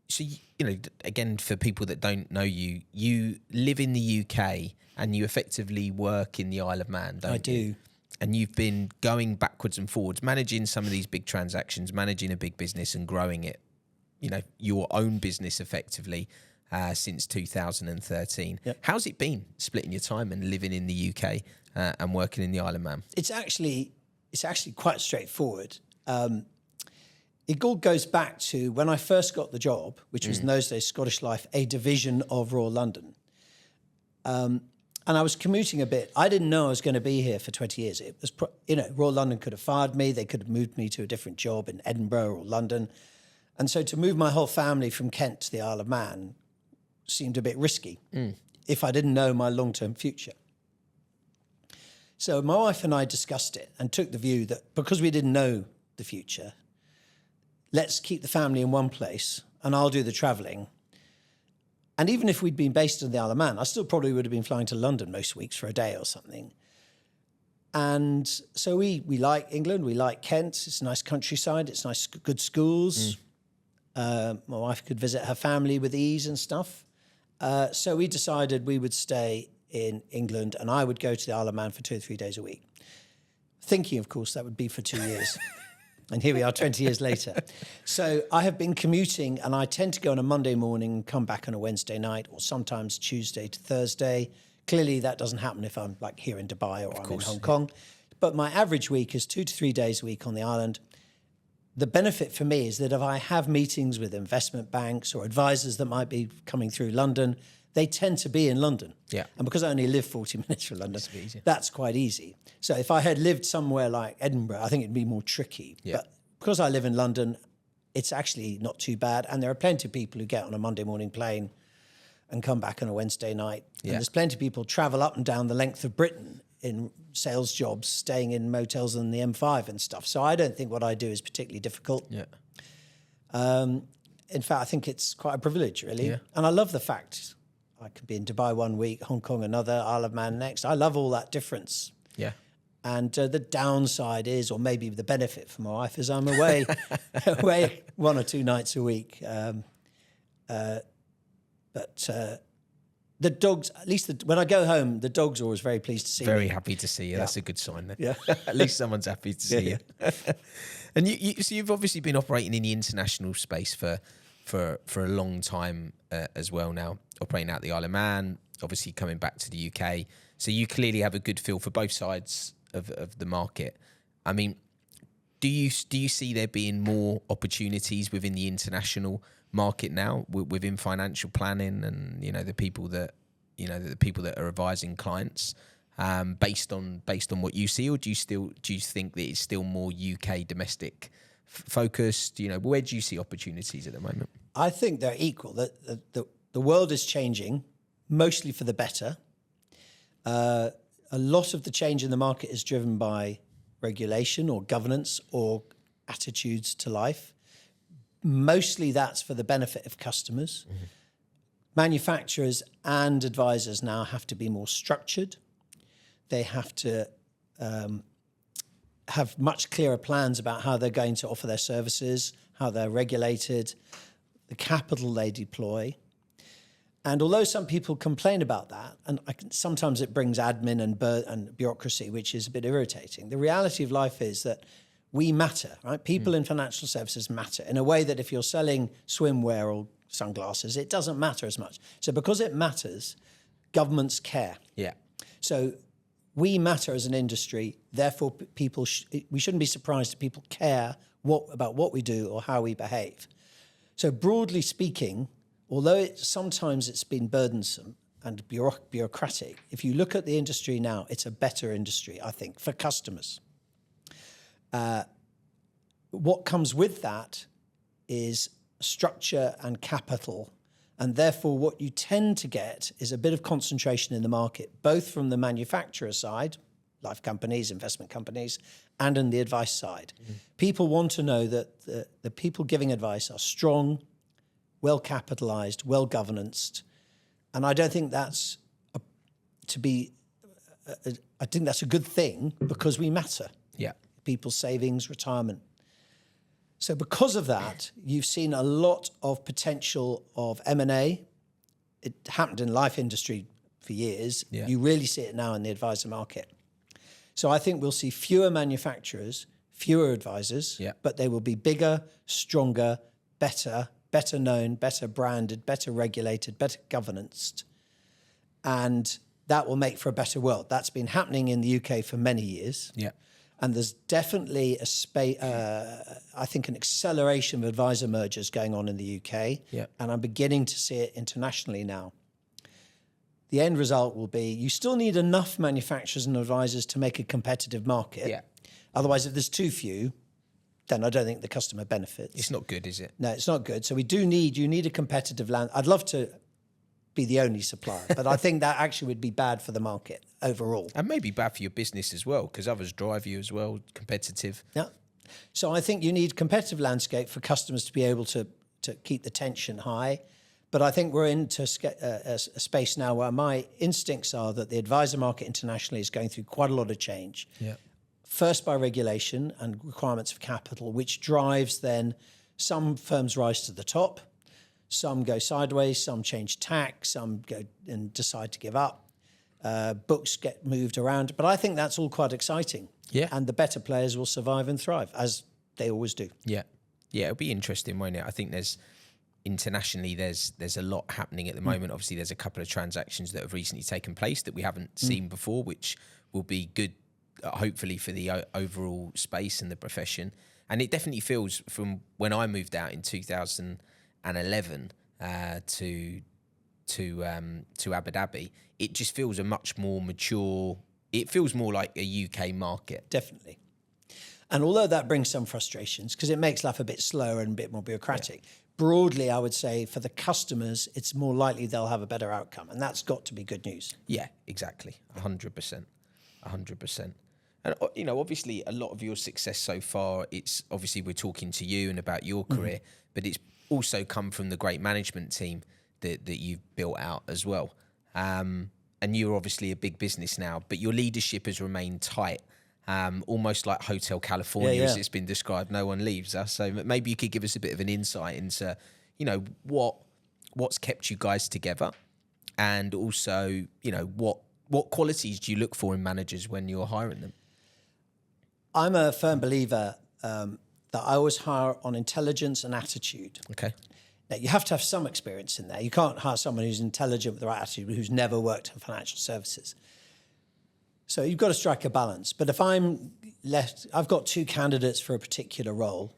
So again, for people that don't know you, you live in the UK and you effectively work in the Isle of Man, don't you? I do. And you've been going backwards and forwards, managing some of these big transactions, managing a big business and growing it, your own business effectively since 2013. Yep. How's it been splitting your time and living in the UK and working in the Isle of Man? It's actually quite straightforward. It all goes back to when I first got the job, which was in those days Scottish Life, a division of Royal London. And I was commuting a bit. I didn't know I was going to be here for 20 years. It was, Royal London could have fired me. They could have moved me to a different job in Edinburgh or London. And so to move my whole family from Kent to the Isle of Man seemed a bit risky if I didn't know my long-term future. So my wife and I discussed it and took the view that because we didn't know the future, let's keep the family in one place and I'll do the travelling. And even if we'd been based in the Isle of Man, I still probably would have been flying to London most weeks for a day or something. And so we like England, we like Kent. It's a nice countryside, it's nice, good schools. My wife could visit her family with ease and stuff. So we decided we would stay in England and I would go to the Isle of Man for 2 or 3 days a week. Thinking, of course, that would be for 2 years. And here we are 20 years later. So I have been commuting and I tend to go on a Monday morning and come back on a Wednesday night or sometimes Tuesday to Thursday. Clearly that doesn't happen if I'm like here in Dubai or I'm in Hong Kong. But my average week is 2 to 3 days a week on the island. The benefit for me is that if I have meetings with investment banks or advisors that might be coming through London, they tend to be in London. Yeah. And because I only live 40 minutes from London, that's quite easy. So if I had lived somewhere like Edinburgh, I think it'd be more tricky. Yeah. But because I live in London, it's actually not too bad. And there are plenty of people who get on a Monday morning plane and come back on a Wednesday night. Yeah. And there's plenty of people travel up and down the length of Britain in sales jobs, staying in motels on the M5 and stuff. So I don't think what I do is particularly difficult. Yeah. In fact, I think it's quite a privilege, really. Yeah. And I love the fact I could be in Dubai 1 week, Hong Kong another, Isle of Man next. I love all that difference. Yeah. And the downside is, or maybe the benefit for my wife, is I'm away 1 or 2 nights a week. But the dogs, at least when I go home, the dogs are always very pleased to see me. Very happy to see you. Yeah. That's a good sign then. Yeah. At least someone's happy to see you. And so you've obviously been operating in the international space for a long time as well now, operating out the Isle of Man, obviously coming back to the UK. So you clearly have a good feel for both sides of the market. I mean, do you see there being more opportunities within the international market now within financial planning and the people that are advising clients based on what you see, or do you think that it's still more UK domestic focused? Where do you see opportunities at the moment? I think they're equal. The world is changing, mostly for the better. A lot of the change in the market is driven by regulation or governance or attitudes to life. Mostly that's for the benefit of customers. Mm-hmm. Manufacturers and advisors now have to be more structured. They have to have much clearer plans about how they're going to offer their services, how they're regulated, the capital they deploy. And although some people complain about that, and sometimes it brings admin and bureaucracy, which is a bit irritating, the reality of life is that we matter, right? People in financial services matter in a way that if you're selling swimwear or sunglasses, it doesn't matter as much. So because it matters, governments care. Yeah. So we matter as an industry, therefore we shouldn't be surprised if people care about what we do or how we behave. So broadly speaking, although sometimes it's been burdensome and bureaucratic, if you look at the industry now, it's a better industry, I think, for customers. What comes with that is structure and capital, and therefore what you tend to get is a bit of concentration in the market, both from the manufacturer side, life companies, investment companies, and on the advice side. Mm-hmm. People want to know that the people giving advice are strong, well-capitalized, well-governanced, and I don't think that's I think that's a good thing because we matter. Yeah. People's savings, retirement. So because of that, you've seen a lot of potential of M&A. It happened in life industry for years. Yeah. You really see it now in the advisor market. So I think we'll see fewer manufacturers, fewer advisors, but they will be bigger, stronger, better known, better branded, better regulated, better governanced. And that will make for a better world. That's been happening in the UK for many years. Yeah. And there's definitely I think an acceleration of advisor mergers going on in the UK. Yeah. And I'm beginning to see it internationally now. The end result will be you still need enough manufacturers and advisors to make a competitive market. Yeah. Otherwise, if there's too few, then I don't think the customer benefits. It's not good, is it? No, it's not good. So you need a competitive land. I'd love to be the only supplier, but I think that actually would be bad for the market overall. And maybe bad for your business as well, because others drive you as well, competitive. Yeah. So I think you need competitive landscape for customers to be able to keep the tension high. But I think we're into a space now where my instincts are that the advisor market internationally is going through quite a lot of change. Yeah. First by regulation and requirements of capital, which drives then some firms rise to the top, some go sideways, some change tack, some go and decide to give up. Books get moved around. But I think that's all quite exciting. Yeah. And the better players will survive and thrive, as they always do. Yeah. Yeah, it'll be interesting, won't it? I think internationally there's a lot happening at the moment. Obviously, there's a couple of transactions that have recently taken place that we haven't seen before, which will be good, hopefully, for the overall space and the profession. And it definitely feels, from when I moved out in 2011 to Abu Dhabi, it just feels a much more mature. It feels more like a UK market. Definitely. And although that brings some frustrations, because it makes life a bit slower and a bit more bureaucratic, broadly, I would say for the customers, it's more likely they'll have a better outcome. And that's got to be good news. Yeah, exactly. 100%. 100%. And, obviously, a lot of your success so far, it's obviously we're talking to you and about your career, but it's also come from the great management team that you've built out as well. And you're obviously a big business now, but your leadership has remained tight, almost like Hotel California, as it's been described. No one leaves us. So maybe you could give us a bit of an insight into, what's kept you guys together, and also, what qualities do you look for in managers when you're hiring them? I'm a firm believer that I always hire on intelligence and attitude. Okay. Now, you have to have some experience in there. You can't hire someone who's intelligent with the right attitude, who's never worked in financial services. So you've got to strike a balance. But if I've got two candidates for a particular role,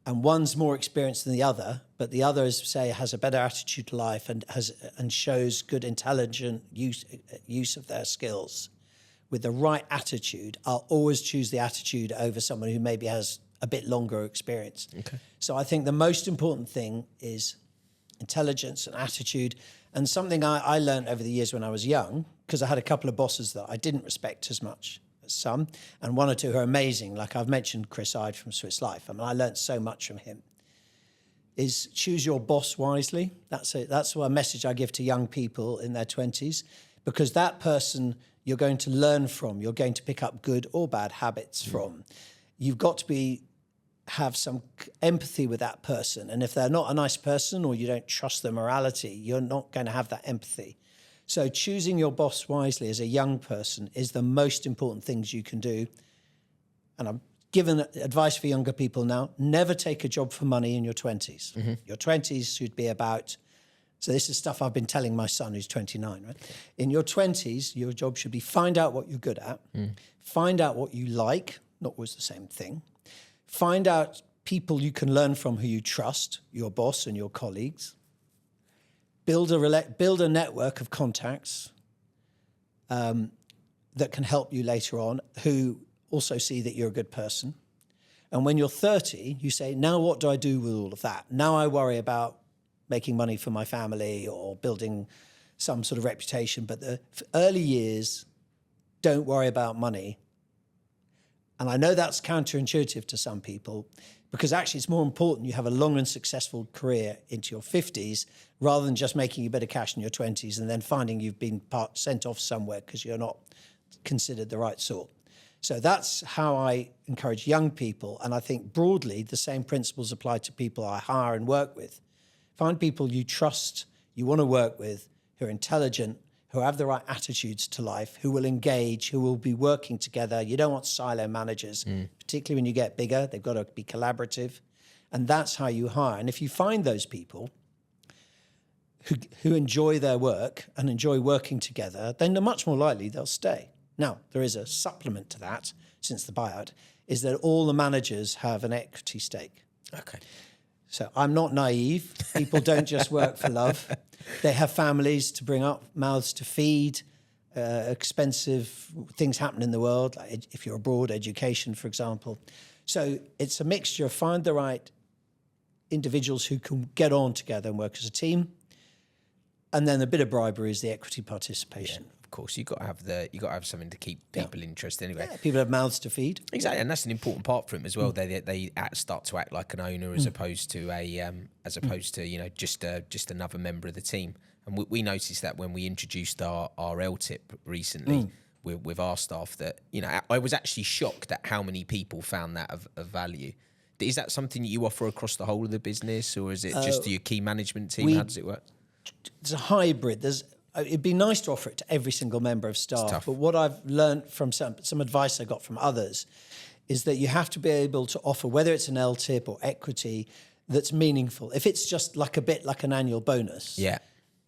and one's more experienced than the other, but the other has a better attitude to life and shows good intelligent use of their skills. With the right attitude, I'll always choose the attitude over someone who maybe has a bit longer experience. Okay. So I think the most important thing is intelligence and attitude. And something I learned over the years when I was young, because I had a couple of bosses that I didn't respect as much as some, and one or two who are amazing, like I've mentioned Chris Ide from Swiss Life. I mean, I learned so much from him, is choose your boss wisely. That's a message I give to young people in their 20s, because that person you're going to learn from, you're going to pick up good or bad habits from. You've got to have some empathy with that person. And if they're not a nice person or you don't trust their morality, you're not going to have that empathy. So choosing your boss wisely as a young person is the most important things you can do. And I'm giving advice for younger people now. Never take a job for money in your 20s. Mm-hmm. Your 20s should be about, so this is stuff I've been telling my son who's 29, right? In your 20s, your job should be find out what you're good at, find out what you like, not always the same thing, find out people you can learn from who you trust, your boss and your colleagues, build a network of contacts that can help you later on, who also see that you're a good person. And when you're 30, you say, now what do I do with all of that? Now I worry about making money for my family or building some sort of reputation. But the early years, don't worry about money. And I know that's counterintuitive to some people, because actually it's more important you have a long and successful career into your 50s rather than just making a bit of cash in your 20s and then finding you've been sent off somewhere because you're not considered the right sort. So that's how I encourage young people. And I think broadly the same principles apply to people I hire and work with. Find people you trust, you want to work with, who are intelligent, who have the right attitudes to life, who will engage, who will be working together. You don't want silo managers, particularly when you get bigger. They've got to be collaborative. And that's how you hire. And if you find those people who enjoy their work and enjoy working together, then they're much more likely they'll stay. Now, there is a supplement to that, since the buyout, is that all the managers have an equity stake. Okay. So I'm not naive. People don't just work for love. They have families to bring up, mouths to feed, expensive things happen in the world, like if you're abroad, education, for example. So it's a mixture of find the right individuals who can get on together and work as a team. And then a bit of bribery is the equity participation. Yeah, of course, you got to have something to keep people interested anyway. Yeah, people have mouths to feed. Exactly, and that's an important part for him as well. They start to act like an owner as opposed to just another member of the team. And we noticed that when we introduced our LTIP recently with our staff, that I was actually shocked at how many people found that of value. Is that something that you offer across the whole of the business, or is it just to your key management team? How does it work? It's a hybrid. It'd be nice to offer it to every single member of staff, but what I've learned from some advice I got from others is that you have to be able to offer, whether it's an LTIP or equity, that's meaningful. If it's just like a bit like an annual bonus,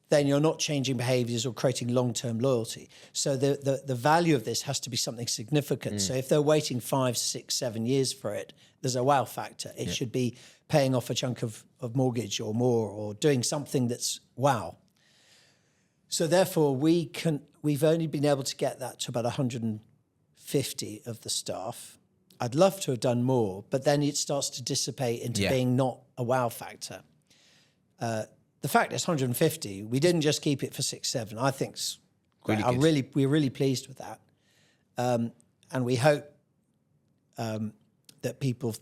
then you're not changing behaviours or creating long-term loyalty. So the value of this has to be something significant. So if they're waiting 5, 6, 7 years for it, there's a wow factor. It should be paying off a chunk of mortgage or more, or doing something that's wow. So therefore, we've only been able to get that to about 150 of the staff. I'd love to have done more, but then it starts to dissipate into being not a wow factor. The fact it's 150, we didn't just keep it for 6, 7. I think it's great. We're really pleased with that. And we hope that people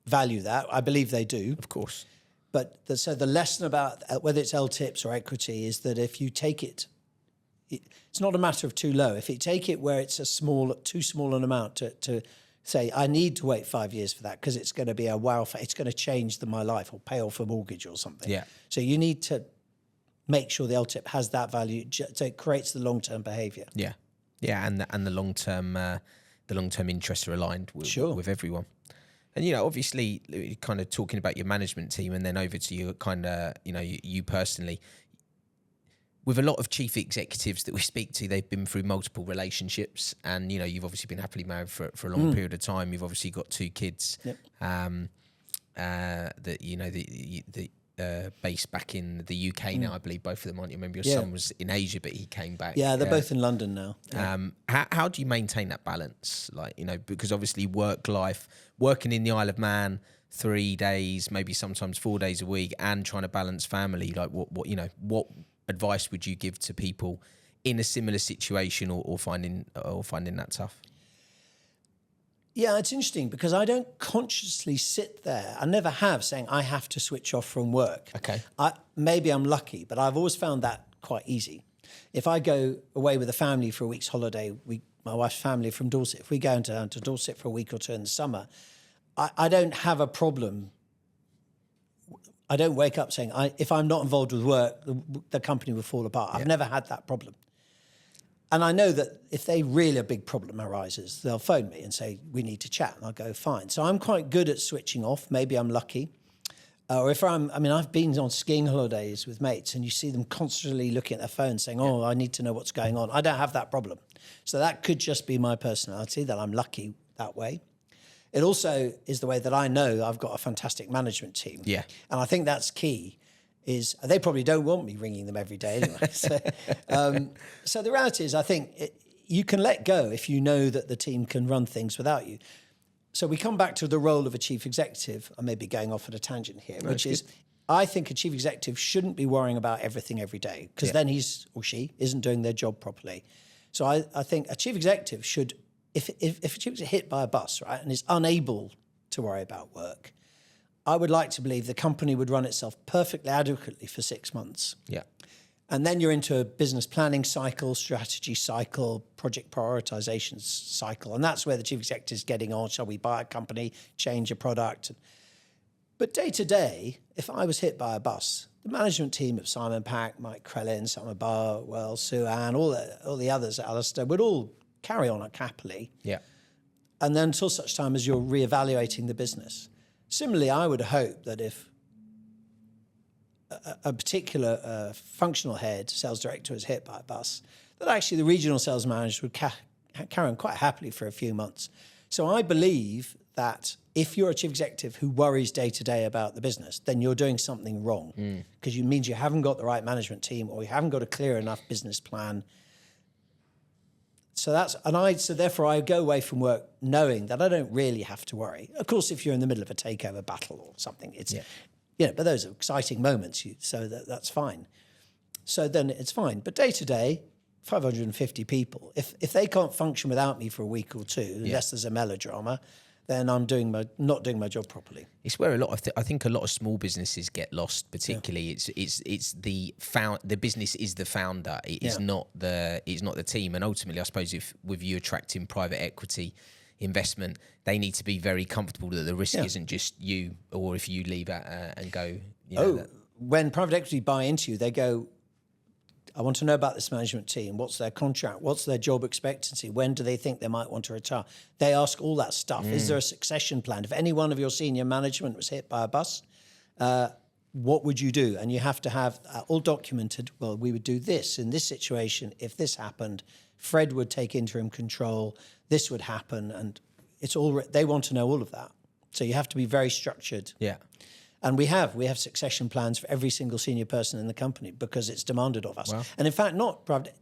value that. I believe they do. Of course. But so the lesson about whether it's LTIPs or equity is that if you take it, it's not a matter of too low. If you take it where it's too small an amount to say, I need to wait 5 years for that because it's going to be a wow, it's going to change my life or pay off a mortgage or something. Yeah. So you need to make sure the LTIP has that value, so it creates the long-term behaviour. Yeah. Yeah, and the long-term interests are aligned with everyone. And, obviously, kind of talking about your management team and then over to you, kind of, you personally, with a lot of chief executives that we speak to, they've been through multiple relationships and, you've obviously been happily married for a long period of time. You've obviously got 2 kids based back in the UK now, I believe, both of them, aren't you? Remember your son was in Asia, but he came back. Yeah, they're both in London now. How do you maintain that balance? Because obviously working in the Isle of Man 3 days, maybe sometimes 4 days a week, and trying to balance family, what advice would you give to people in a similar situation or finding that tough? Yeah, it's interesting because I don't consciously sit there. I never have saying I have to switch off from work. Okay. Maybe I'm lucky, but I've always found that quite easy. If I go away with a family for a week's holiday, my wife's family from Dorset, if we go down to Dorset for a week or two in the summer, I don't have a problem. I don't wake up saying, if I'm not involved with work, the company will fall apart. I've never had that problem. And I know that if a really big problem arises, they'll phone me and say, we need to chat. And I'll go, fine. So I'm quite good at switching off. Maybe I'm lucky. Or if I've been on skiing holidays with mates and you see them constantly looking at their phone saying, I need to know what's going on. I don't have that problem. So that could just be my personality, that I'm lucky that way. It also is the way that I know I've got a fantastic management team. Yeah. And I think that's key. Is they probably don't want me ringing them every day anyway. So the reality is, I think you can let go if you know that the team can run things without you. So we come back to the role of a chief executive. I may be going off at a tangent here, which is, I think a chief executive shouldn't be worrying about everything every day, because then he's or she isn't doing their job properly. So I think a chief executive should, if a chief executive is hit by a bus, right, and is unable to worry about work, I would like to believe the company would run itself perfectly adequately for 6 months. Yeah. And then you're into a business planning cycle, strategy cycle, project prioritization cycle. And that's where the chief executive is getting on. Shall we buy a company, change a product? But day to day, if I was hit by a bus, the management team of Simon Pack, Mike Crellin, Summer Barwell, Sue Ann, all the others, Alistair, would all carry on happily. Yeah. And then until such time as you're reevaluating the business. Similarly, I would hope that if a particular functional head, sales director, was hit by a bus, that actually the regional sales manager would carry on quite happily for a few months. So I believe that if you're a chief executive who worries day to day about the business, then you're doing something wrong, because it means you haven't got the right management team, or you haven't got a clear enough business plan. So therefore I go away from work knowing that I don't really have to worry. Of course, if you're in the middle of a takeover battle or something, it's, but those are exciting moments, so that's fine. So then it's fine. But day to day, 550 people, if they can't function without me for a week or two, unless there's a melodrama, then I'm not doing my job properly. It's where I think a lot of small businesses get lost. Particularly, it's the business is the founder. It is not the team. And ultimately, I suppose if with you attracting private equity investment, they need to be very comfortable that the risk isn't just you, or if you leave and go. When private equity buy into you, they go, I want to know about this management team. What's their contract? What's their job expectancy? When do they think they might want to retire? They ask all that stuff. Is there a succession plan? If any one of your senior management was hit by a bus, what would you do? And you have to have all documented. Well, we would do this in this situation. If this happened, Fred would take interim control. This would happen. And it's all, they want to know all of that. So you have to be very structured. Yeah. And we have succession plans for every single senior person in the company, because it's demanded of us. Wow. And in fact,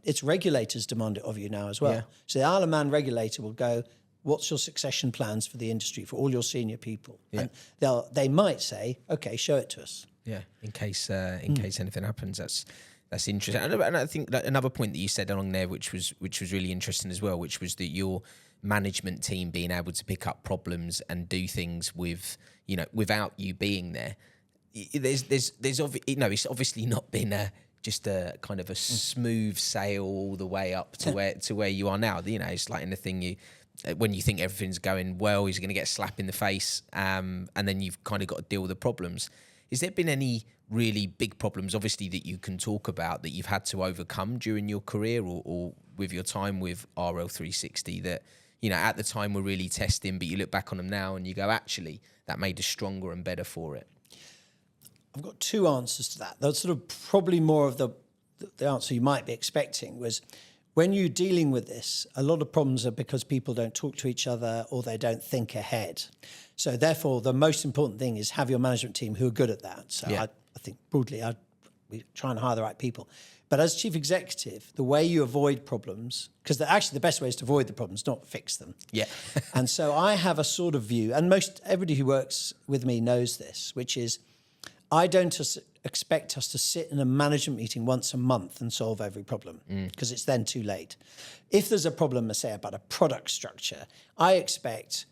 it's regulators demand it of you now as well. Yeah. So the Isle of Man regulator will go, what's your succession plans for the industry, for all your senior people? Yeah. And they might say, okay, show it to us. Yeah, in case anything happens, that's interesting. And I think that another point that you said along there, which was really interesting as well, which was that your management team being able to pick up problems and do things without you being there. It's obviously not been just a kind of a smooth sail all the way up to where you are now. It's like anything when you think everything's going well, you're going to get a slap in the face, and then you've kind of got to deal with the problems. Has there been any really big problems, obviously, that you can talk about that you've had to overcome during your career or with your time with RL360 that, at the time were really testing, but you look back on them now and you go, actually, that made us stronger and better for it? I've got two answers to that. That's sort of probably more of the answer you might be expecting was, when you're dealing with this, a lot of problems are because people don't talk to each other or they don't think ahead. So therefore, the most important thing is have your management team who are good at that. So I think broadly, we try and hire the right people. But as chief executive, the way you avoid problems, because actually the best way is to avoid the problems, not fix them. Yeah. And so I have a sort of view, and everybody who works with me knows this, which is I don't expect us to sit in a management meeting once a month and solve every problem, because it's then too late. If there's a problem, say, about a product structure, I expect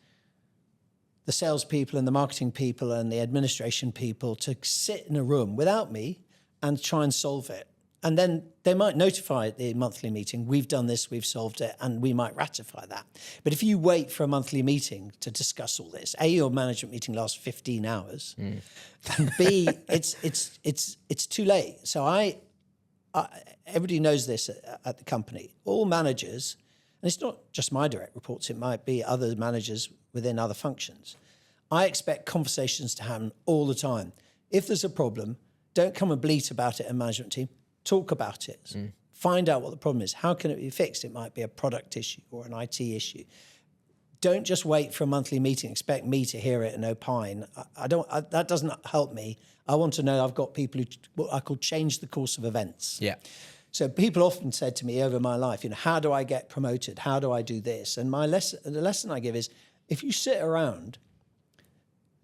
the salespeople and the marketing people and the administration people to sit in a room without me and try and solve it. And then they might notify at the monthly meeting, we've done this, we've solved it, and we might ratify that. But if you wait for a monthly meeting to discuss all this, A, your management meeting lasts 15 hours, and B, it's too late. So everybody knows this at the company. All managers, and it's not just my direct reports, it might be other managers within other functions. I expect conversations to happen all the time. If there's a problem, don't come and bleat about it in management team. Talk about it. Find out what the problem is. How can it be fixed? It might be a product issue or an IT issue. Don't just wait for a monthly meeting. Expect me to hear it and opine. That doesn't help me. I want to know I've got people who what I call change the course of events. Yeah. So people often said to me over my life, how do I get promoted? How do I do this? And the lesson I give is, if you sit around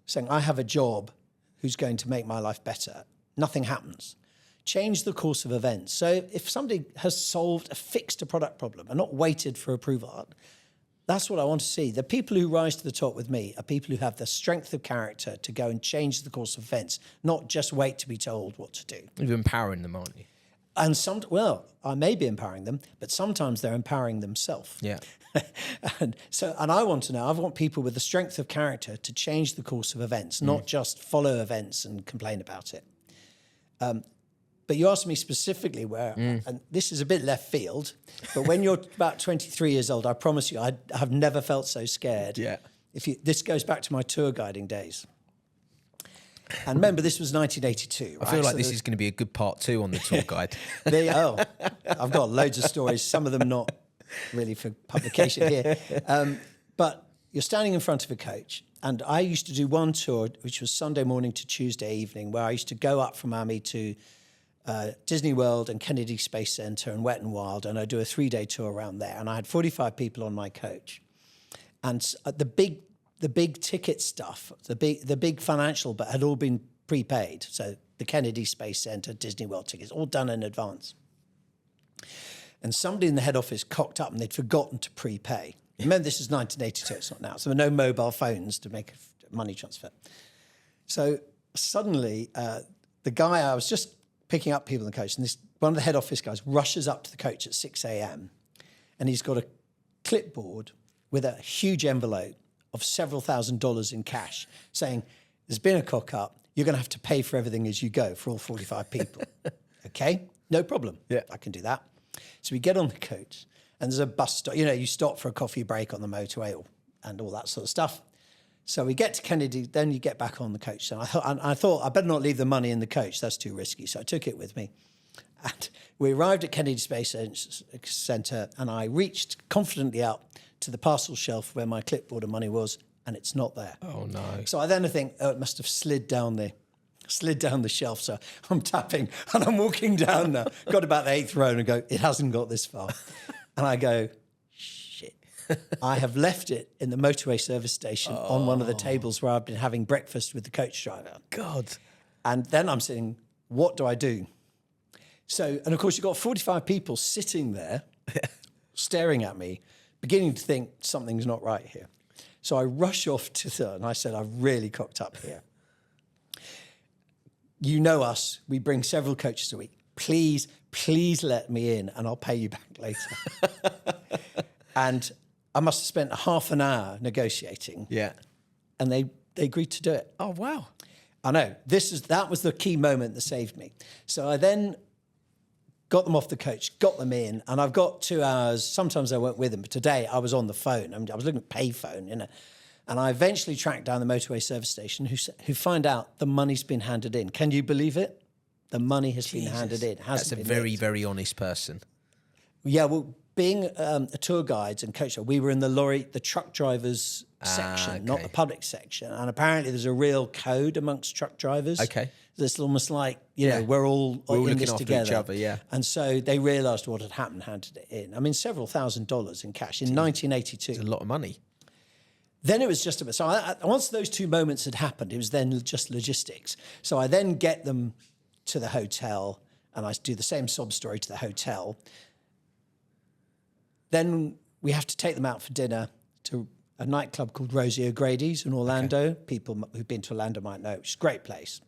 saying, I have a job who's going to make my life better, nothing happens. Change the course of events. So if somebody has fixed a product problem and not waited for approval, that's what I want to see. The people who rise to the top with me are people who have the strength of character to go and change the course of events, not just wait to be told what to do. You're empowering them, aren't you? And I may be empowering them, but sometimes they're empowering themselves. Yeah. and I want to know, I want people with the strength of character to change the course of events, not just follow events and complain about it. But you asked me specifically where, and this is a bit left field, but when you're about 23 years old, I promise you, I have never felt so scared. Yeah. This goes back to my tour guiding days. And remember, this was 1982. I feel like this is going to be a good part 2 on the tour guide. I've got loads of stories, some of them not really for publication here. But you're standing in front of a coach. And I used to do one tour, which was Sunday morning to Tuesday evening, where I used to go up from Miami to Disney World and Kennedy Space Center and Wet n Wild, and I'd do a 3-day tour around there. And I had 45 people on my coach. And the big ticket stuff, the big financial, but had all been prepaid. So the Kennedy Space Center, Disney World tickets, all done in advance. And somebody in the head office cocked up and they'd forgotten to prepay. Remember, this is 1982, it's not now. So there were no mobile phones to make a money transfer. So suddenly, the guy, I was just picking up people in the coach, and one of the head office guys rushes up to the coach at 6 a.m. and he's got a clipboard with a huge envelope of several $1,000s in cash, saying, there's been a cock up, you're going to have to pay for everything as you go for all 45 people. Okay, no problem. Yeah, I can do that. So we get on the coach, and there's a bus stop. You stop for a coffee break on the motorway and all that sort of stuff. So we get to Kennedy, then you get back on the coach. And I thought I better not leave the money in the coach. That's too risky. So I took it with me. And we arrived at Kennedy Space Center, and I reached confidently out to the parcel shelf where my clipboard of money was, and it's not there. Oh, no. So I then think, it must have slid down the shelf. So I'm tapping, and I'm walking down now. Got about the 8th row, and I go, it hasn't got this far. And I go, shit. I have left it in the motorway service station on one of the tables where I've been having breakfast with the coach driver. God. And then I'm sitting, what do I do? So, and of course, you've got 45 people sitting there, staring at me, beginning to think something's not right here. So I rush off and I said, I've really cocked up here. You know us, we bring several coaches a week. Please let me in and I'll pay you back later. And I must have spent half an hour negotiating. Yeah. And they agreed to do it. Oh, wow. I know. That was the key moment that saved me. So I then got them off the coach, got them in, and I've got 2 hours. Sometimes I went with them, but today I was on the phone. I was looking at payphone, and I eventually tracked down the motorway service station who find out the money's been handed in. Can you believe it? The money has been handed in. That's a very, very honest person. Yeah, well, being a tour guide and coach, we were in the truck drivers section, not the public section. And apparently there's a real code amongst truck drivers. Okay. It's almost like, we're all in this together. Each other, yeah. And so they realised what had happened, handed it in. I mean, several $1,000s in cash in 1982. It's a lot of money. Then it was just about, so once those two moments had happened, it was then just logistics. So I then get them to the hotel, and I do the same sob story to the hotel. Then we have to take them out for dinner to a nightclub called Rosie O'Grady's in Orlando. Okay. People who've been to Orlando might know, which is a great place.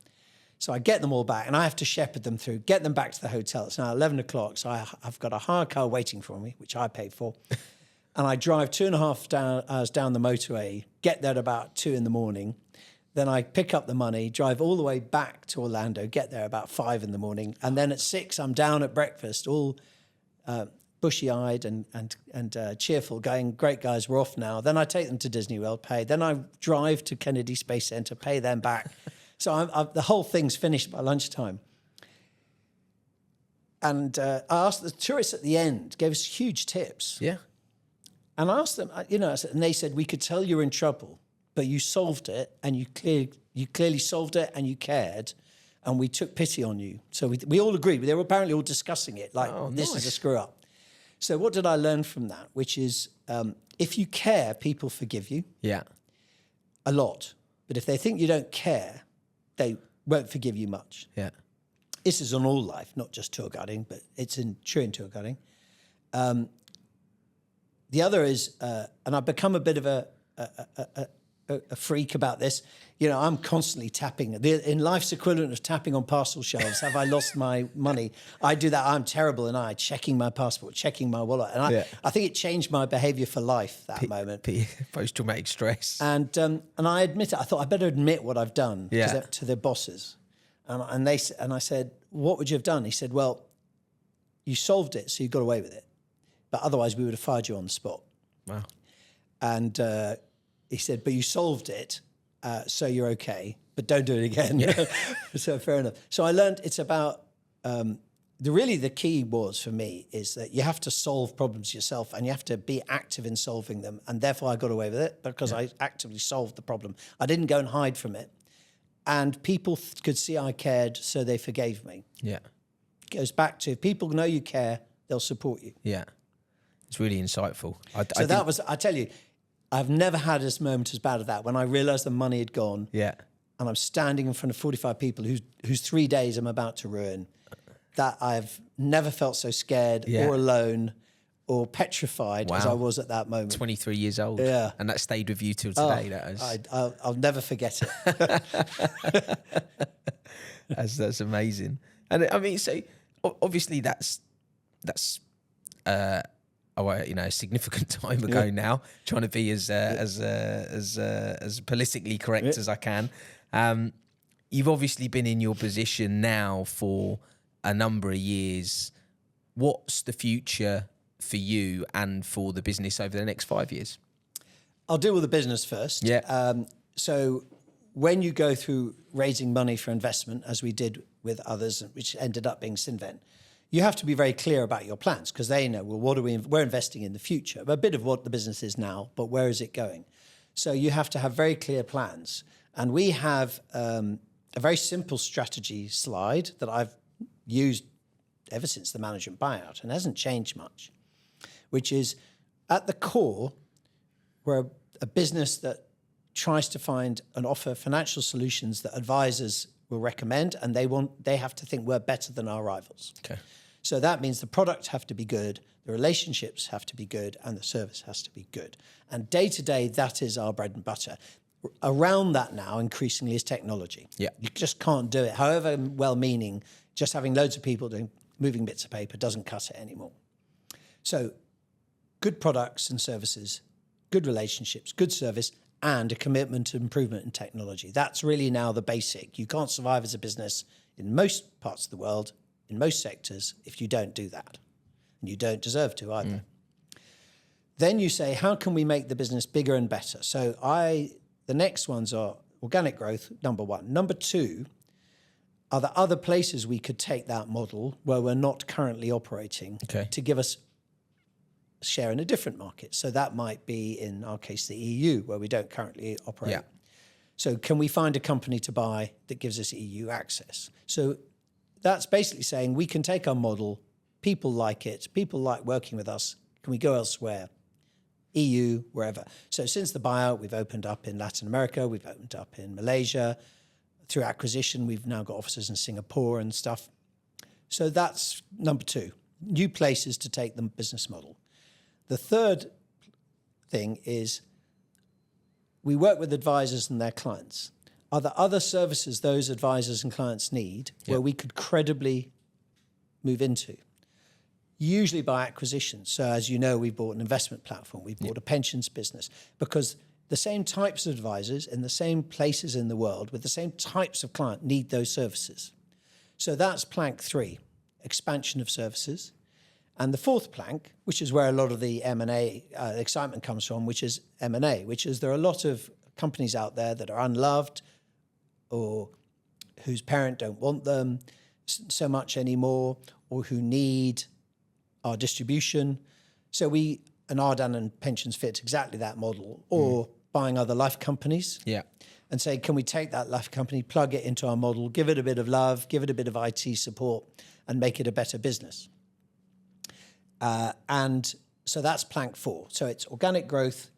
So I get them all back and I have to shepherd them through, get them back to the hotel. It's now 11 o'clock. So I've got a hire car waiting for me, which I paid for. And I drive 2.5 hours down the motorway, get there at about 2 in the morning. Then I pick up the money, drive all the way back to Orlando, get there about 5 in the morning. And then at 6, I'm down at breakfast, all bushy-eyed and cheerful, going, great guys, we're off now. Then I take them to Disney World, pay. Then I drive to Kennedy Space Center, pay them back. So the whole thing's finished by lunchtime. And I asked the tourists at the end, gave us huge tips. Yeah. And I asked them, and they said, we could tell you're in trouble, but you solved it, and you clearly solved it, and you cared, and we took pity on you. So we all agreed. They were apparently all discussing it, like, this is a screw up. So what did I learn from that? Which is, if you care, people forgive you. Yeah. A lot. But if they think you don't care, they won't forgive you much. Yeah. This is on all life, not just tour guiding, but it's true in tour guiding. The other is, and I've become a bit of a freak about this. I'm constantly tapping. In life's equivalent of tapping on parcel shelves, have I lost my money? I do that. I'm terrible, and I checking my passport, checking my wallet, and I think it changed my behaviour for life. That moment, post-traumatic stress, and I admit it. I thought I better admit what I've done to the bosses, and I said, "What would you have done?" He said, "Well, you solved it, so you got away with it, but otherwise we would have fired you on the spot." Wow. And he said, "But you solved it, so you're okay, but don't do it again." Yeah. So fair enough. So I learned it's about, the key was for me is that you have to solve problems yourself and you have to be active in solving them. And therefore I got away with it because I actively solved the problem. I didn't go and hide from it. And people could see I cared, so they forgave me. Yeah. It goes back to, if people know you care, they'll support you. Yeah. It's really insightful. I tell you, I've never had this moment as bad as that, when I realised the money had gone. Yeah. And I'm standing in front of 45 people whose 3 days I'm about to ruin. That I've never felt so scared or alone or petrified as I was at that moment. 23 years old. Yeah. And that stayed with you till today. I'll never forget it. That's amazing. And I mean, so obviously that's a significant time ago now, trying to be as politically correct as I can. You've obviously been in your position now for a number of years. What's the future for you and for the business over the next 5 years? I'll deal with the business first. Yeah. So when you go through raising money for investment, as we did with others, which ended up being Cinven, you have to be very clear about your plans, because they know, well, we're investing in the future, a bit of what the business is now, but where is it going? So you have to have very clear plans. And we have a very simple strategy slide that I've used ever since the management buyout, and hasn't changed much, which is, at the core, we're a business that tries to find and offer financial solutions that advisors will recommend, and they have to think we're better than our rivals. Okay. So that means the products have to be good, the relationships have to be good, and the service has to be good. And day to day, that is our bread and butter. Around that now, increasingly, is technology. Yeah. You just can't do it. However well-meaning, just having loads of people moving bits of paper doesn't cut it anymore. So good products and services, good relationships, good service, and a commitment to improvement in technology. That's really now the basic. You can't survive as a business in most parts of the world, in most sectors, if you don't do that. And you don't deserve to either. Then you say, how can we make the business bigger and better? So the next ones are organic growth, number one. Number two, are there other places we could take that model where we're not currently operating to give us share in a different market? So that might be, in our case, the EU, where we don't currently operate. Yeah. So can we find a company to buy that gives us EU access? So that's basically saying we can take our model, people like it, people like working with us, can we go elsewhere? EU, wherever. So since the buyout, we've opened up in Latin America, we've opened up in Malaysia. Through acquisition, we've now got offices in Singapore and stuff. So that's number two, new places to take the business model. The third thing is we work with advisors and their clients. are there other services those advisors and clients need where we could credibly move into? Usually by acquisition. So as you know, we've bought an investment platform, we've bought a pensions business, because the same types of advisors in the same places in the world with the same types of client need those services. So that's plank 3, expansion of services. And the fourth plank, which is where a lot of the M&A excitement comes from, which is M&A, which is there are a lot of companies out there that are unloved or whose parent don't want them so much anymore, or who need our distribution. So and Ardan and Pensions fits exactly that model, or buying other life companies and say, can we take that life company, plug it into our model, give it a bit of love, give it a bit of IT support, and make it a better business. And so that's plank 4. So it's organic growth,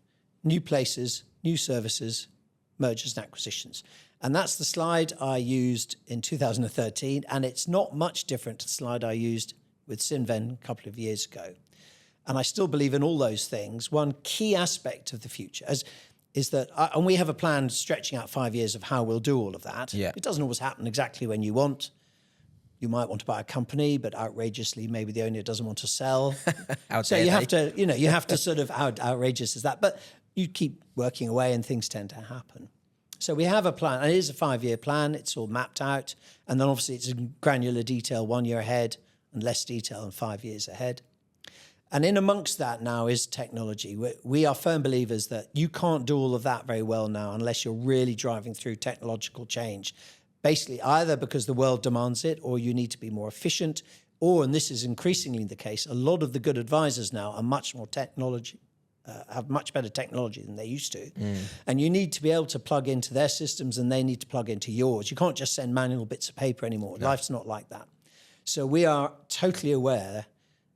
new places, new services, mergers and acquisitions. And that's the slide I used in 2013. And it's not much different to the slide I used with Cinven a couple of years ago. And I still believe in all those things. One key aspect of the future is that, and we have a plan stretching out 5 years of how we'll do all of that. Yeah. It doesn't always happen exactly when you want. You might want to buy a company, but outrageously, maybe the owner doesn't want to sell. So you have to sort of, how outrageous is that? But you keep working away and things tend to happen. So we have a plan, and it is a 5-year plan. It's all mapped out. And then obviously it's in granular detail 1 year ahead and less detail and 5 years ahead. And in amongst that now is technology. We are firm believers that you can't do all of that very well now unless you're really driving through technological change. Basically, either because the world demands it, or you need to be more efficient, or, and this is increasingly the case, a lot of the good advisors now are much more have much better technology than they used to. And you need to be able to plug into their systems and they need to plug into yours. You can't just send manual bits of paper anymore. No. Life's not like that. So we are totally aware,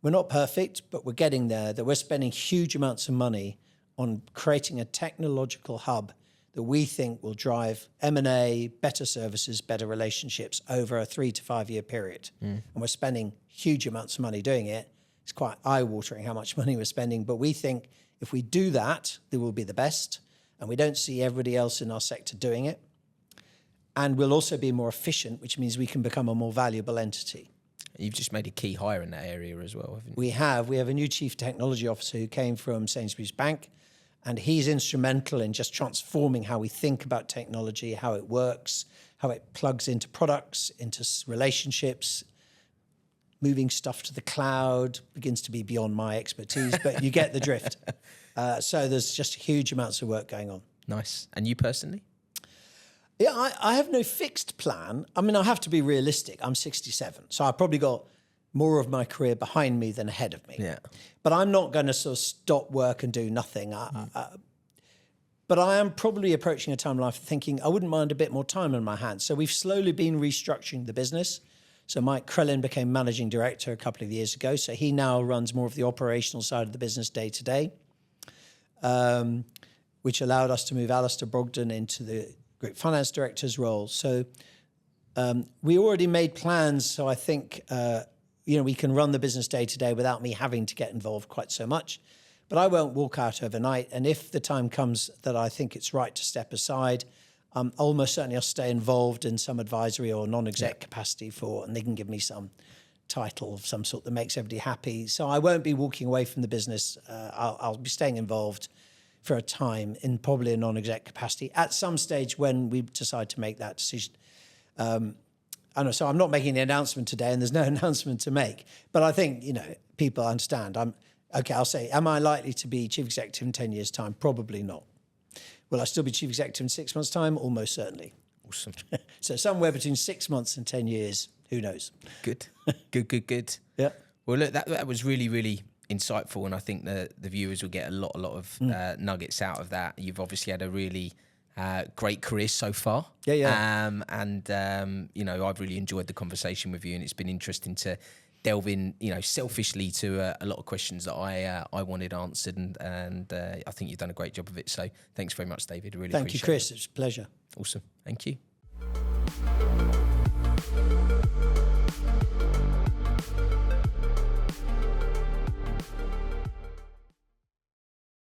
we're not perfect, but we're getting there, that we're spending huge amounts of money on creating a technological hub that we think will drive M&A, better services, better relationships over a 3 to 5 year period. And we're spending huge amounts of money doing it. It's quite eye-watering how much money we're spending, but we think if we do that, they will be the best, and we don't see everybody else in our sector doing it. And we'll also be more efficient, which means we can become a more valuable entity. You've just made a key hire in that area as well, haven't you? We have a new chief technology officer who came from Sainsbury's Bank, and he's instrumental in just transforming how we think about technology, how it works, how it plugs into products, into relationships. Moving stuff to the cloud begins to be beyond my expertise, but you get the drift. So there's just huge amounts of work going on. Nice. And you personally? Yeah, I have no fixed plan. I mean, I have to be realistic. I'm 67, so I've probably got more of my career behind me than ahead of me. Yeah. But I'm not going to sort of stop work and do nothing. But I am probably approaching a time in life thinking I wouldn't mind a bit more time on my hands. So we've slowly been restructuring the business. So Mike Krellin became managing director a couple of years ago. So he now runs more of the operational side of the business day to day, which allowed us to move Alistair Brogden into the group finance director's role. So we already made plans. So I think, we can run the business day to day without me having to get involved quite so much. But I won't walk out overnight. And if the time comes that I think it's right to step aside, almost certainly I'll stay involved in some advisory or non-exec capacity and they can give me some title of some sort that makes everybody happy. So I won't be walking away from the business. I'll be staying involved for a time in probably a non-exec capacity at some stage when we decide to make that decision. I know, so I'm not making the announcement today and there's no announcement to make, but I think, people understand. I'll say, am I likely to be chief executive in 10 years' time? Probably not. Will I still be chief executive in 6 months' time? Almost certainly. Awesome. So somewhere between 6 months and 10 years, who knows? Good. Good. Yeah. Well, look, that was really, really insightful, and I think the viewers will get a lot of nuggets out of that. You've obviously had a really great career so far. Yeah. I've really enjoyed the conversation with you, and it's been interesting to delve in, selfishly to a lot of questions that I wanted answered, and I think you've done a great job of it. So thanks very much, David. Really Thank you, Chris. It's a pleasure. Awesome. Thank you.